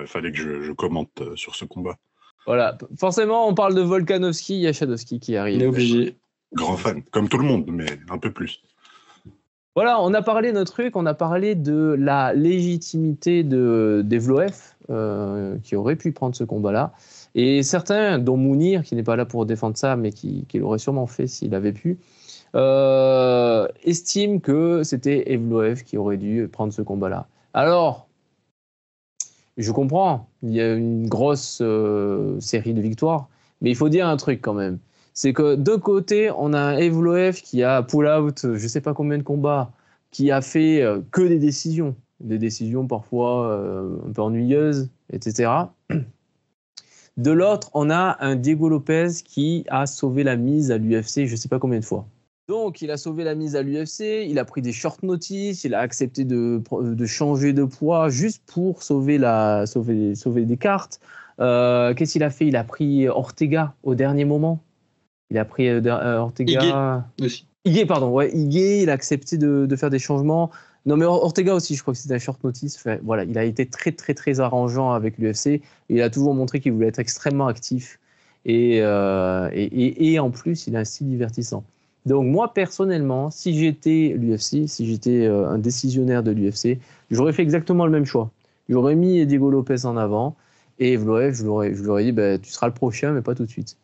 fallait que je commente sur ce combat. Voilà, forcément, on parle de Volkanovski, il y a Shadowski qui arrive. Il est obligé. Grand fan, comme tout le monde, mais un peu plus. Voilà, on a parlé de la légitimité d'Evloev, qui aurait pu prendre ce combat-là. Et certains, dont Mounir, qui n'est pas là pour défendre ça, mais qui l'aurait sûrement fait s'il avait pu, estiment que c'était Evloev qui aurait dû prendre ce combat-là. Alors, je comprends, il y a une grosse série de victoires, mais il faut dire un truc quand même. C'est que d'un côté, on a un Evloev qui a pull-out je ne sais pas combien de combats, qui a fait que des décisions parfois un peu ennuyeuses, etc. De l'autre, on a un Diego Lopez qui a sauvé la mise à l'UFC je ne sais pas combien de fois. Donc, il a sauvé la mise à l'UFC, il a pris des short notice, il a accepté de changer de poids juste pour sauver des cartes. Qu'est-ce qu'il a fait? Il a pris Ortega au dernier moment. Il a pris Ortega. Igué, pardon. Ouais, Igué, il a accepté de faire des changements. Non, mais Ortega aussi, je crois que c'était un short notice. Enfin, voilà, il a été très, très, très arrangeant avec l'UFC. Il a toujours montré qu'il voulait être extrêmement actif. Et en plus, il a un style divertissant. Donc moi, personnellement, si j'étais l'UFC, si j'étais un décisionnaire de l'UFC, j'aurais fait exactement le même choix. J'aurais mis Diego Lopez en avant et Evloev, je lui aurais dit tu seras le prochain, mais pas tout de suite.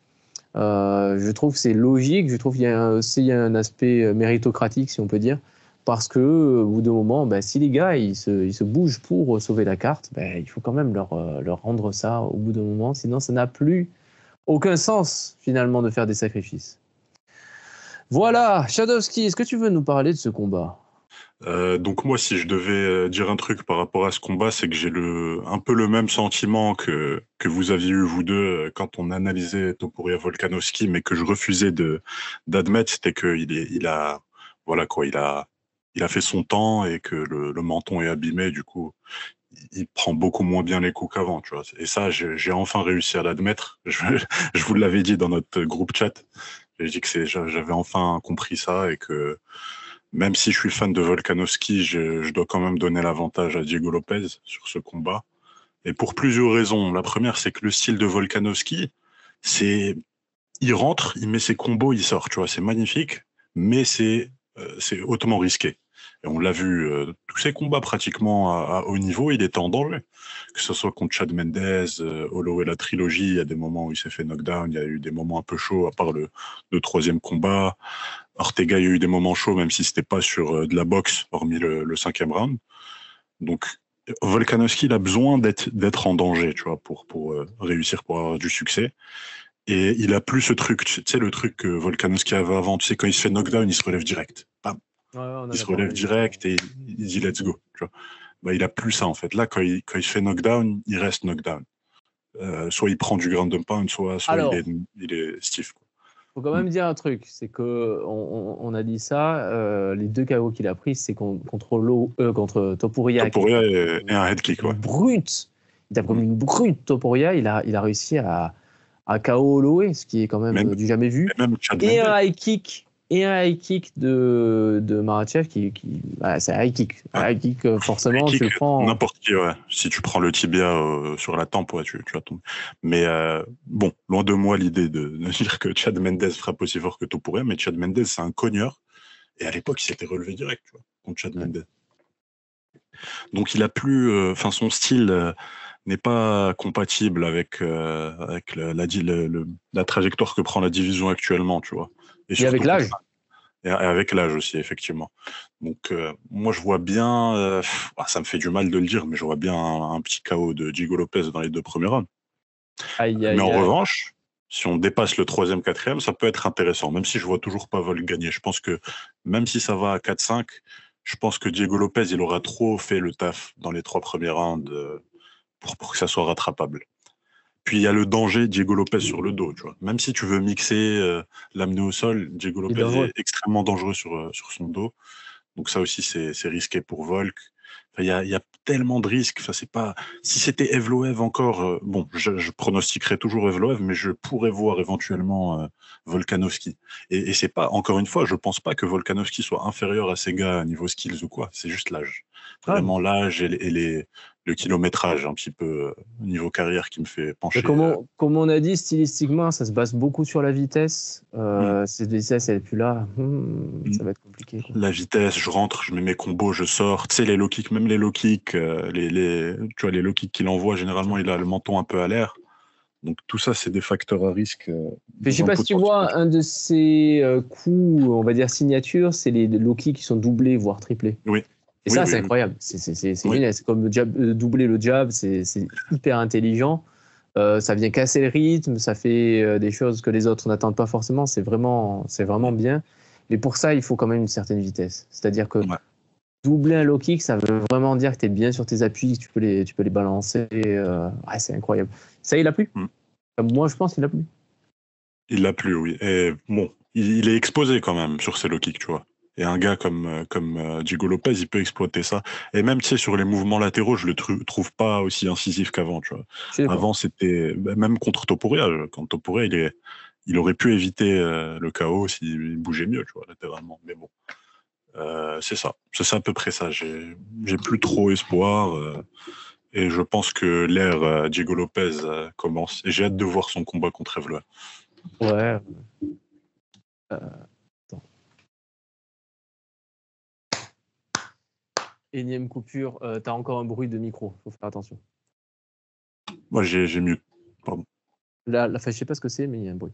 Je trouve que c'est logique, je trouve qu'il y a un aspect méritocratique, si on peut dire, parce que au bout d'un moment, si les gars ils se bougent pour sauver la carte, il faut quand même leur rendre ça au bout d'un moment, sinon ça n'a plus aucun sens finalement de faire des sacrifices. Voilà, Shadowski, est-ce que tu veux nous parler de ce combat? Donc moi, si je devais dire un truc par rapport à ce combat, c'est que j'ai un peu le même sentiment que vous aviez eu vous deux quand on analysait Topuria Volkanovski, mais que je refusais d'admettre, c'était il a fait son temps et que le menton est abîmé, du coup il prend beaucoup moins bien les coups qu'avant, tu vois. Et ça, j'ai enfin réussi à l'admettre. Je vous l'avais dit dans notre groupe chat. J'ai dit que j'avais enfin compris ça et que même si je suis fan de Volkanovski, je dois quand même donner l'avantage à Diego Lopez sur ce combat. Et pour plusieurs raisons. La première, c'est que le style de Volkanovski, il rentre, il met ses combos, il sort, tu vois, c'est magnifique, mais c'est hautement risqué. Et on l'a vu, tous ces combats pratiquement à haut niveau, il était en danger. Que ce soit contre Chad Mendes, Holloway la trilogie, il y a des moments où il s'est fait knockdown, il y a eu des moments un peu chauds, à part le troisième combat. Ortega, il y a eu des moments chauds, même si c'était pas sur de la boxe, hormis le cinquième round. Donc, Volkanovski, il a besoin d'être en danger, tu vois, pour réussir, pour avoir du succès. Et il a plus ce truc, tu sais, le truc que Volkanovski avait avant, tu sais, quand il se fait knockdown, il se relève direct. Bam. Il se relève direct et il dit let's go, tu vois. Bah, il a plus ça, en fait. Là, quand il se fait knockdown, il reste knockdown. Soit il prend du ground and pound, soit Alors, il est stiff, quoi. Faut quand même dire un truc, c'est que on a dit ça, les 2 KO qu'il a pris, c'est contre Topuria. Topuria et un head kick, ouais. Brute. Il a pris une brute Topuria, il a réussi à KO Holloway, ce qui est quand même du jamais vu. Et un high kick de Makhachev c'est un high kick. Un high kick, forcément, tu le prends. N'importe qui, ouais. Si tu prends le tibia sur la tempe, ouais, tu vas tomber. Mais bon, loin de moi l'idée de dire que Chad Mendes frappe aussi fort que Topuria, mais Chad Mendes, c'est un cogneur. Et à l'époque, il s'était relevé direct, tu vois, contre Chad Mendes. Donc, il a plus. Enfin, son style n'est pas compatible avec la trajectoire que prend la division actuellement, tu vois. Et avec l'âge. Et avec l'âge aussi, effectivement. Donc, moi, je vois bien, ça me fait du mal de le dire, mais je vois bien un petit KO de Diego Lopez dans les 2 premiers rounds. Mais en revanche, si on dépasse le 3e, 4e, ça peut être intéressant, même si je vois toujours pas Volk gagner. Je pense que même si ça va à 4-5, je pense que Diego Lopez, il aura trop fait le taf dans les 3 premiers rounds pour que ça soit rattrapable. Puis il y a le danger Diego Lopez sur le dos, tu vois. Même si tu veux mixer, l'amener au sol, Diego Lopez est extrêmement dangereux sur son dos. Donc ça aussi, c'est risqué pour Volk. Enfin, il y a tellement de risques. Enfin, c'est pas. Si c'était Evloev encore, bon, je pronostiquerais toujours Evloev, mais je pourrais voir éventuellement Volkanovski. Et c'est pas, encore une fois, je pense pas que Volkanovski soit inférieur à ces gars à niveau skills ou quoi. C'est juste l'âge. Vraiment l'âge et le kilométrage un petit peu niveau carrière qui me fait pencher. Comme on a dit, stylistiquement, ça se base beaucoup sur la vitesse. Cette vitesse, elle n'est plus là. Ça va être compliqué, quoi. La vitesse, je rentre, je mets mes combos, je sors. Tu sais, les low kicks, même les low kicks, tu vois, les low kicks qu'il envoie, généralement, il a le menton un peu à l'air. Donc tout ça, c'est des facteurs à risque. Je ne sais pas si tu vois, un de ces coups, on va dire signature, c'est les low kicks qui sont doublés, voire triplés. Oui. Et ça, c'est incroyable. C'est génial. C'est comme doubler le jab, c'est hyper intelligent. Ça vient casser le rythme, ça fait des choses que les autres n'attendent pas forcément. C'est vraiment bien. Mais pour ça, il faut quand même une certaine vitesse. C'est-à-dire que doubler un low kick, ça veut vraiment dire que tu es bien sur tes appuis, que tu peux les balancer. C'est incroyable. Ça, il a plu. Moi, je pense qu'il a plu. Il l'a plu, oui. Et bon, il est exposé quand même sur ses low kicks, tu vois. Et un gars comme Diego Lopez, il peut exploiter ça. Et même, tu sais, sur les mouvements latéraux, je le trouve pas aussi incisif qu'avant, tu vois. Avant, c'était même contre Topuria. Quand Topuria, il aurait pu éviter le KO s'il bougeait mieux, tu vois, latéralement. Mais bon, c'est ça. C'est à peu près ça. J'ai plus trop espoir. Et je pense que l'ère Diego Lopez commence. Et j'ai hâte de voir son combat contre Evloev. Ouais. Énième coupure, t'as encore un bruit de micro, faut faire attention. Moi, j'ai mieux. Pardon. Là, je sais pas ce que c'est, mais il y a un bruit.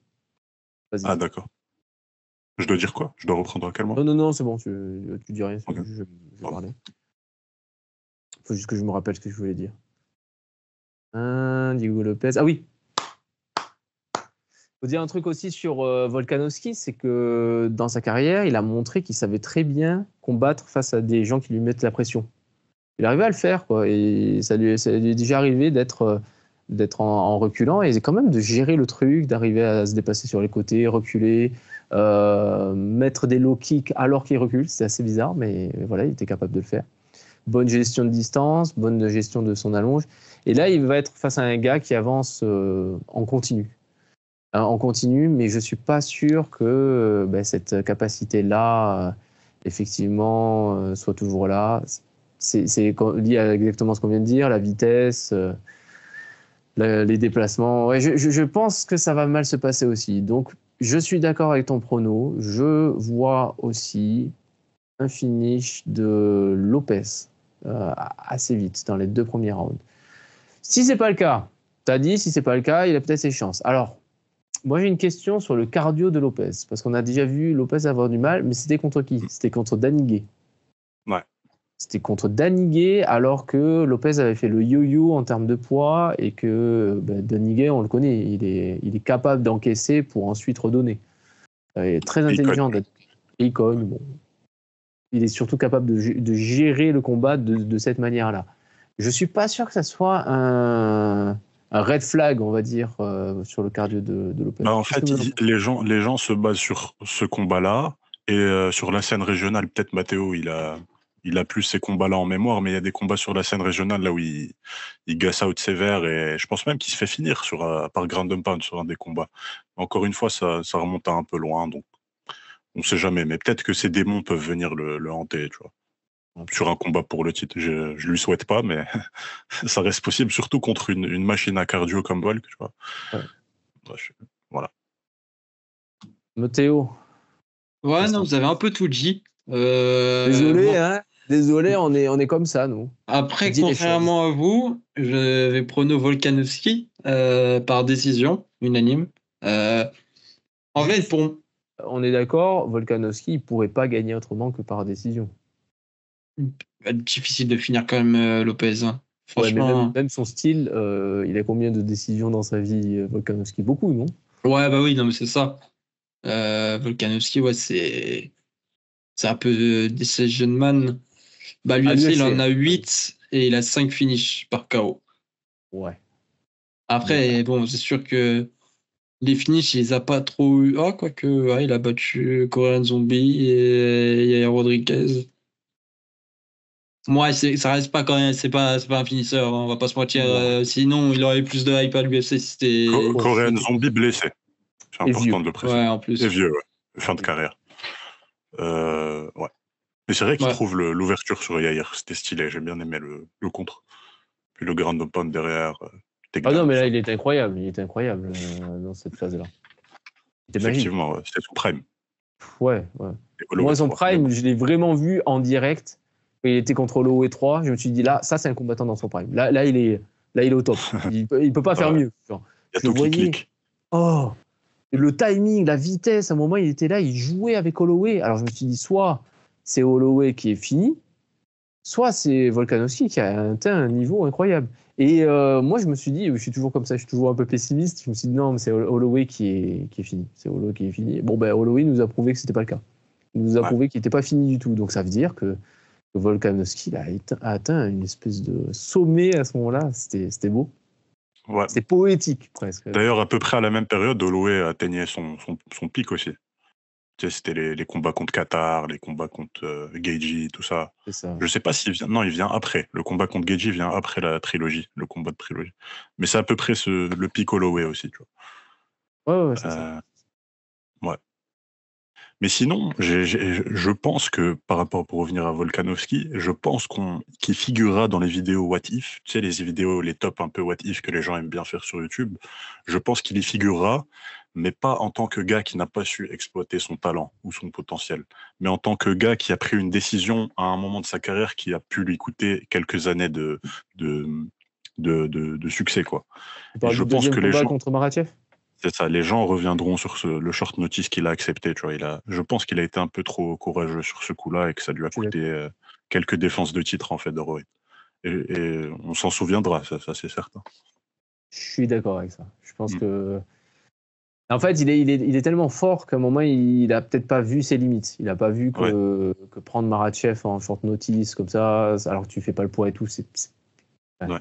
Vas-y. Ah, d'accord. Je dois dire quoi? Je dois reprendre à quel moment? Non, c'est bon, tu dis rien, okay. Je vais parler. Faut juste que je me rappelle ce que je voulais dire. Diego Lopez. Ah oui! Faut dire un truc aussi sur Volkanovski, c'est que dans sa carrière, il a montré qu'il savait très bien combattre face à des gens qui lui mettent la pression. Il arrivait à le faire, quoi. Et ça lui est déjà arrivé d'être en reculant et quand même de gérer le truc, d'arriver à se déplacer sur les côtés, reculer, mettre des low kicks alors qu'il recule. C'est assez bizarre, mais voilà, il était capable de le faire. Bonne gestion de distance, bonne gestion de son allonge. Et là, il va être face à un gars qui avance en continu. Mais je ne suis pas sûr que cette capacité-là, effectivement, soit toujours là. C'est lié à exactement ce qu'on vient de dire, la vitesse, les déplacements. Ouais, je pense que ça va mal se passer aussi. Donc, je suis d'accord avec ton prono. Je vois aussi un finish de Lopez assez vite dans les 2 premiers rounds. Si c'est pas le cas, t'as dit, si c'est pas le cas, il a peut-être ses chances. Alors, moi j'ai une question sur le cardio de Lopez, parce qu'on a déjà vu Lopez avoir du mal, mais c'était contre qui? C'était contre Danny Gay. Ouais. C'était contre Danny Gay, alors que Lopez avait fait le yo-yo en termes de poids, et que Danny Gay, on le connaît, il est capable d'encaisser pour ensuite redonner. Il est très intelligent. Il cogne, bon. Il est surtout capable de gérer le combat de cette manière-là. Je suis pas sûr que ça soit un red flag, on va dire, sur le cardio de Lopez. En fait, les gens se basent sur ce combat-là et sur la scène régionale. Peut-être Matteo, il a plus ces combats-là en mémoire, mais il y a des combats sur la scène régionale là où il gasse out sévère et je pense même qu'il se fait finir par ground and pound sur un des combats. Encore une fois, ça remonte à un peu loin, donc on sait jamais. Mais peut-être que ces démons peuvent venir le hanter, tu vois. Sur un combat pour le titre. Je lui souhaite pas, mais ça reste possible, surtout contre une machine à cardio comme Volk, tu vois. Ouais. Voilà. Matteo. Ouais, non, vous avez un peu tout dit. Désolé, bon. hein. Désolé, on est comme ça, nous. Après, contrairement à vous, je vais prono Volkanovski par décision unanime. En fait, on est d'accord, Volkanovski, il pourrait pas gagner autrement que par décision. Difficile de finir quand même Lopez. Hein. Franchement. Ouais, mais même son style, il a combien de décisions dans sa vie, Volkanovski? Beaucoup, non? Ouais, bah oui, non, mais c'est ça. Volkanovski, ouais, c'est un peu decision man. Bah, l'UFC, il en a 8 et il a 5 finishes par KO. Ouais. Après, bon, c'est sûr que les finishes, il les a pas trop eu. Ah, quoique, ouais, il a battu Korean Zombie et Yair Rodriguez. Moi, ça reste pas quand même, c'est pas un finisseur, hein, on va pas se mentir. Sinon, il aurait plus de hype à l'UFC si c'était. Korean Zombie blessé. C'est important de le préciser. Ouais, en plus. Et vieux, ouais. Fin de carrière. Ouais. Mais c'est vrai qu'il trouve l'ouverture sur Yair. C'était stylé, j'ai bien aimé le contre. Puis le ground and pound derrière. Non, mais là, il est incroyable. Il était incroyable dans cette phase-là. Effectivement, c'était son prime. Ouais. Moi, son prime, je l'ai vraiment vu en direct. Il était contre Holloway 3. Je me suis dit, là, ça, c'est un combattant dans son prime. Là, il est au top. Il peut pas faire mieux. Genre, il y a tout qui clique. Oh, le timing, la vitesse. À un moment, il était là, il jouait avec Holloway. Alors, je me suis dit, soit c'est Holloway qui est fini, soit c'est Volkanovski qui a atteint un niveau incroyable. Et moi, je me suis dit, je suis toujours comme ça, je suis toujours un peu pessimiste. Je me suis dit, non, mais c'est Holloway qui est fini. C'est Holloway qui est fini. Bon, Holloway nous a prouvé que c'était pas le cas. Il nous a prouvé qu'il n'était pas fini du tout. Donc, ça veut dire que Volkanovski a atteint une espèce de sommet à ce moment-là. C'était beau. Ouais. C'était poétique, presque. D'ailleurs, à peu près à la même période, Holloway atteignait son pic aussi. Tu sais, c'était les combats contre Qatar, les combats contre Gaethje, tout ça. C'est ça. Je sais pas s'il vient. Non, il vient après. Le combat contre Gaethje vient après la trilogie, le combat de trilogie. Mais c'est à peu près le pic Holloway aussi, tu vois. Ouais, c'est ça. Ouais. Mais sinon, je pense que par rapport, pour revenir à Volkanovski, je pense qu'il figurera dans les vidéos What If, tu sais, les vidéos, les tops un peu What If que les gens aiment bien faire sur YouTube. Je pense qu'il y figurera, mais pas en tant que gars qui n'a pas su exploiter son talent ou son potentiel, mais en tant que gars qui a pris une décision à un moment de sa carrière qui a pu lui coûter quelques années de succès, quoi. Et je pense que les gens contre Makhachev. C'est ça, les gens reviendront sur le short notice qu'il a accepté. Tu vois, je pense qu'il a été un peu trop courageux sur ce coup-là et que ça lui a coûté quelques défenses de titre en fait de Roy. Et on s'en souviendra, ça c'est certain. Je suis d'accord avec ça. Je pense que, en fait, il est tellement fort qu'à un moment il a peut-être pas vu ses limites. Il a pas vu que prendre Makhachev en short notice comme ça, alors que tu fais pas le poids et tout, Ouais.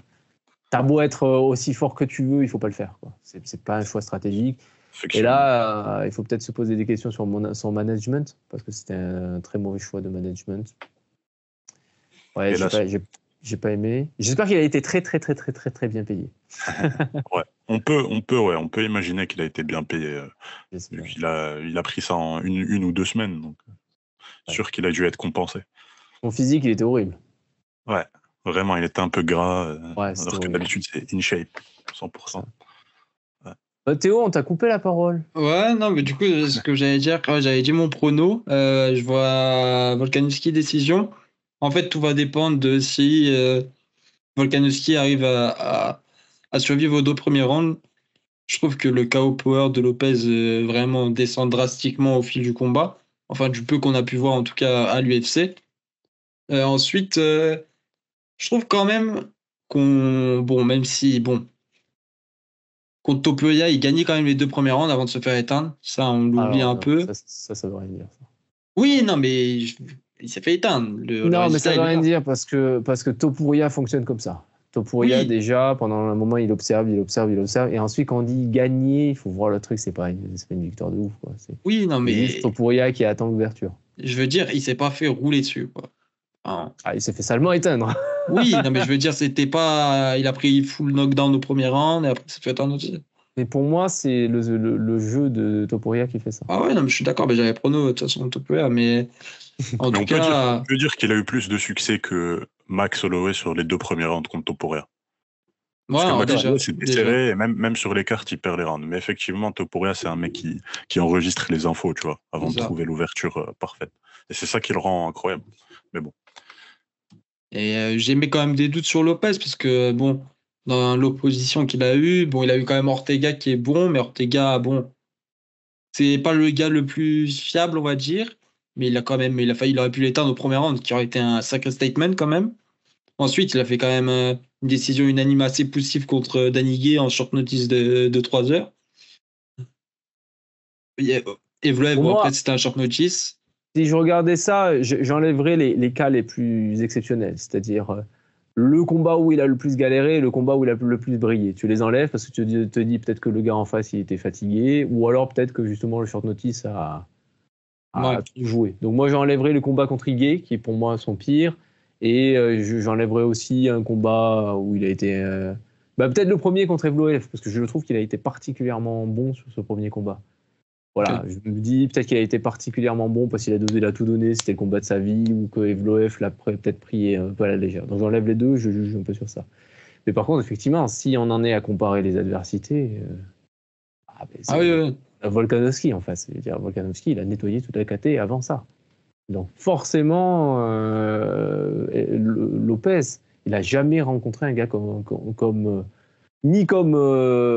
T'as beau être aussi fort que tu veux, il faut pas le faire, quoi. C'est pas un choix stratégique. Et là, il faut peut-être se poser des questions sur son management, parce que c'était un très mauvais choix de management. Ouais, j'ai pas aimé. J'espère qu'il a été très très très très très très bien payé. Ouais, on peut imaginer qu'il a été bien payé. Vu qu'il a pris ça en une ou 2 semaines, donc sûr qu'il a dû être compensé. Son physique, il était horrible. Ouais. Vraiment, il était un peu gras, alors que horrible. d'habitude, c'est in shape, 100%. Ouais. Théo, on t'a coupé la parole. Ouais, non, mais du coup, ce que j'allais dire, j'avais dit mon prono. Je vois Volkanovski décision. En fait, tout va dépendre de si Volkanovski arrive à survivre aux 2 premiers rounds. Je trouve que le KO power de Lopez vraiment descend drastiquement au fil du combat. Enfin, du peu qu'on a pu voir en tout cas à l'UFC. Ensuite, je trouve quand même bon, même si, bon, contre Topuria, il gagnait quand même les 2 premiers rounds avant de se faire éteindre. Ça, on l'oublie Alors, un non, peu. ça veut rien dire. Ça. Oui, non, mais il s'est fait éteindre. Le Non, mais résultat, ça veut il est rien là. dire parce que Topuria fonctionne comme ça. Topuria, Oui, déjà, pendant un moment, il observe. Et ensuite, quand on dit gagner, il faut voir le truc, c'est pas une victoire de ouf. Quoi. oui, non, C'est juste mais Topuria qui attend l'ouverture. je veux dire, il s'est pas fait rouler dessus, quoi. Enfin, Ah, il s'est fait salement éteindre. oui, non, mais je veux dire, c'était pas. Il a pris full knockdown au premier round et après, il s'est fait éteindre aussi. Mais pour moi, c'est le jeu de Topuria qui fait ça. Ah ouais, non, mais je suis d'accord, mais j'avais prono de toute façon Topuria, mais en Mais tout on cas. peut dire qu'il a eu plus de succès que Max Holloway sur les 2 premiers rounds contre Topuria. Ouais, Parce que alors Max déjà, Holloway, c'était serré, et même sur les cartes, il perd les rounds. Mais effectivement, Topuria, c'est un mec qui enregistre les infos, tu vois, avant c'est de ça. trouver l'ouverture parfaite. Et c'est ça qui le rend incroyable. Mais bon. Et j'aimais quand même des doutes sur Lopez parce que, bon, dans l'opposition qu'il a eu, bon, il a eu quand même Ortega qui est bon, mais Ortega, bon, c'est pas le gars le plus fiable, on va dire, mais il a quand même, il aurait pu l'éteindre au premier round, qui aurait été un sacré statement quand même. Ensuite, il a fait quand même une décision unanime assez poussive contre Danny Gay en short notice de 3 heures. Et Evloev, Pour bon, après, moi, c'était un short notice. si je regardais ça, j'enlèverais les cas les plus exceptionnels, c'est-à-dire le combat où il a le plus galéré et le combat où il a le plus brillé. Tu les enlèves parce que tu te dis peut-être que le gars en face il était fatigué ou alors peut-être que justement le short notice Ouais. a tout joué. Donc moi j'enlèverais le combat contre Igué qui pour moi sont pires et j'enlèverais aussi un combat où il a été peut-être le premier contre Evloev parce que je trouve qu'il a été particulièrement bon sur ce premier combat. Voilà, Okay. je me dis peut-être qu'il a été particulièrement bon parce qu'il a tout donné, c'était le combat de sa vie, ou que Evloev l'a peut-être pris un peu à la légère. Donc j'enlève les deux, je juge un peu sur ça. Mais par contre, effectivement, si on en est à comparer les adversités, Ah oui, c'est oui. Volkanovski en face. C'est-à-dire, Volkanovski, il a nettoyé toute la KT avant ça. Donc forcément, Lopez, il n'a jamais rencontré un gars ni comme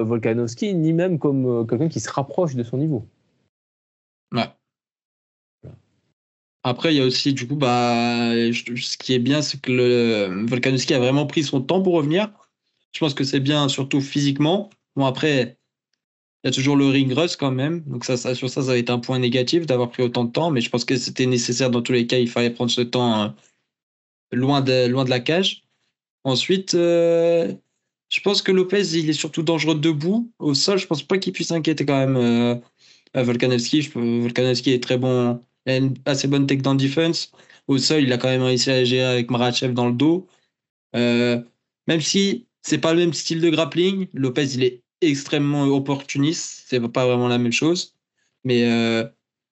Volkanovski, ni même comme quelqu'un qui se rapproche de son niveau. Ouais. Après, il y a aussi, du coup, ce qui est bien, c'est que Volkanovski a vraiment pris son temps pour revenir. Je pense que c'est bien, surtout physiquement. Bon, après, il y a toujours le ring rust quand même. Donc, sur ça va être un point négatif d'avoir pris autant de temps. Mais je pense que c'était nécessaire dans tous les cas. Il fallait prendre ce temps loin de la cage. Ensuite, je pense que Lopez, il est surtout dangereux debout. Au sol, je pense pas qu'il puisse inquiéter quand même Volkanovski. Volkanovski est très bon. Il a une assez bonne takedown defense. Au sol, il a quand même réussi à gérer avec Makhachev dans le dos. Euh, Même si c'est pas le même style de grappling, Lopez, il est extrêmement opportuniste. C'est pas vraiment la même chose. Mais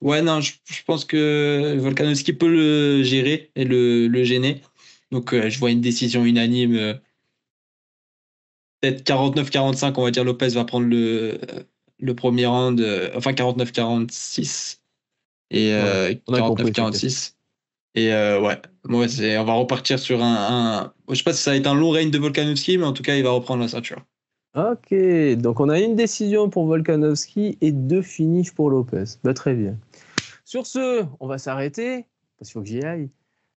ouais, non, je pense que Volkanovski peut le gérer et le gêner. Donc, je vois une décision unanime. Peut-être 49-45, on va dire Lopez va prendre le premier round. Enfin, 49-46 et Ouais, on a compris, t'inquiète. 49-46. Et ouais, on va repartir sur je sais pas si ça va être un long règne de Volkanovski, mais en tout cas, il va reprendre la ceinture. Ok, donc on a une décision pour Volkanovski et 2 finishes pour Lopez. Très bien. Sur ce, on va s'arrêter, parce qu'il faut que j'y aille.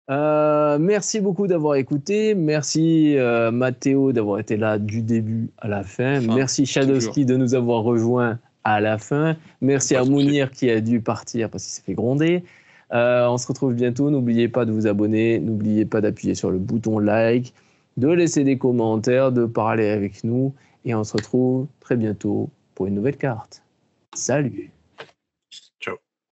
Merci beaucoup d'avoir écouté. Merci Mathéo d'avoir été là du début à la fin. Merci Shadowski de nous avoir rejoints à la fin. Merci à Mounir qui a dû partir parce qu'il s'est fait gronder. On se retrouve bientôt. N'oubliez pas de vous abonner. N'oubliez pas d'appuyer sur le bouton like, de laisser des commentaires, de parler avec nous. Et on se retrouve très bientôt pour une nouvelle carte. Salut!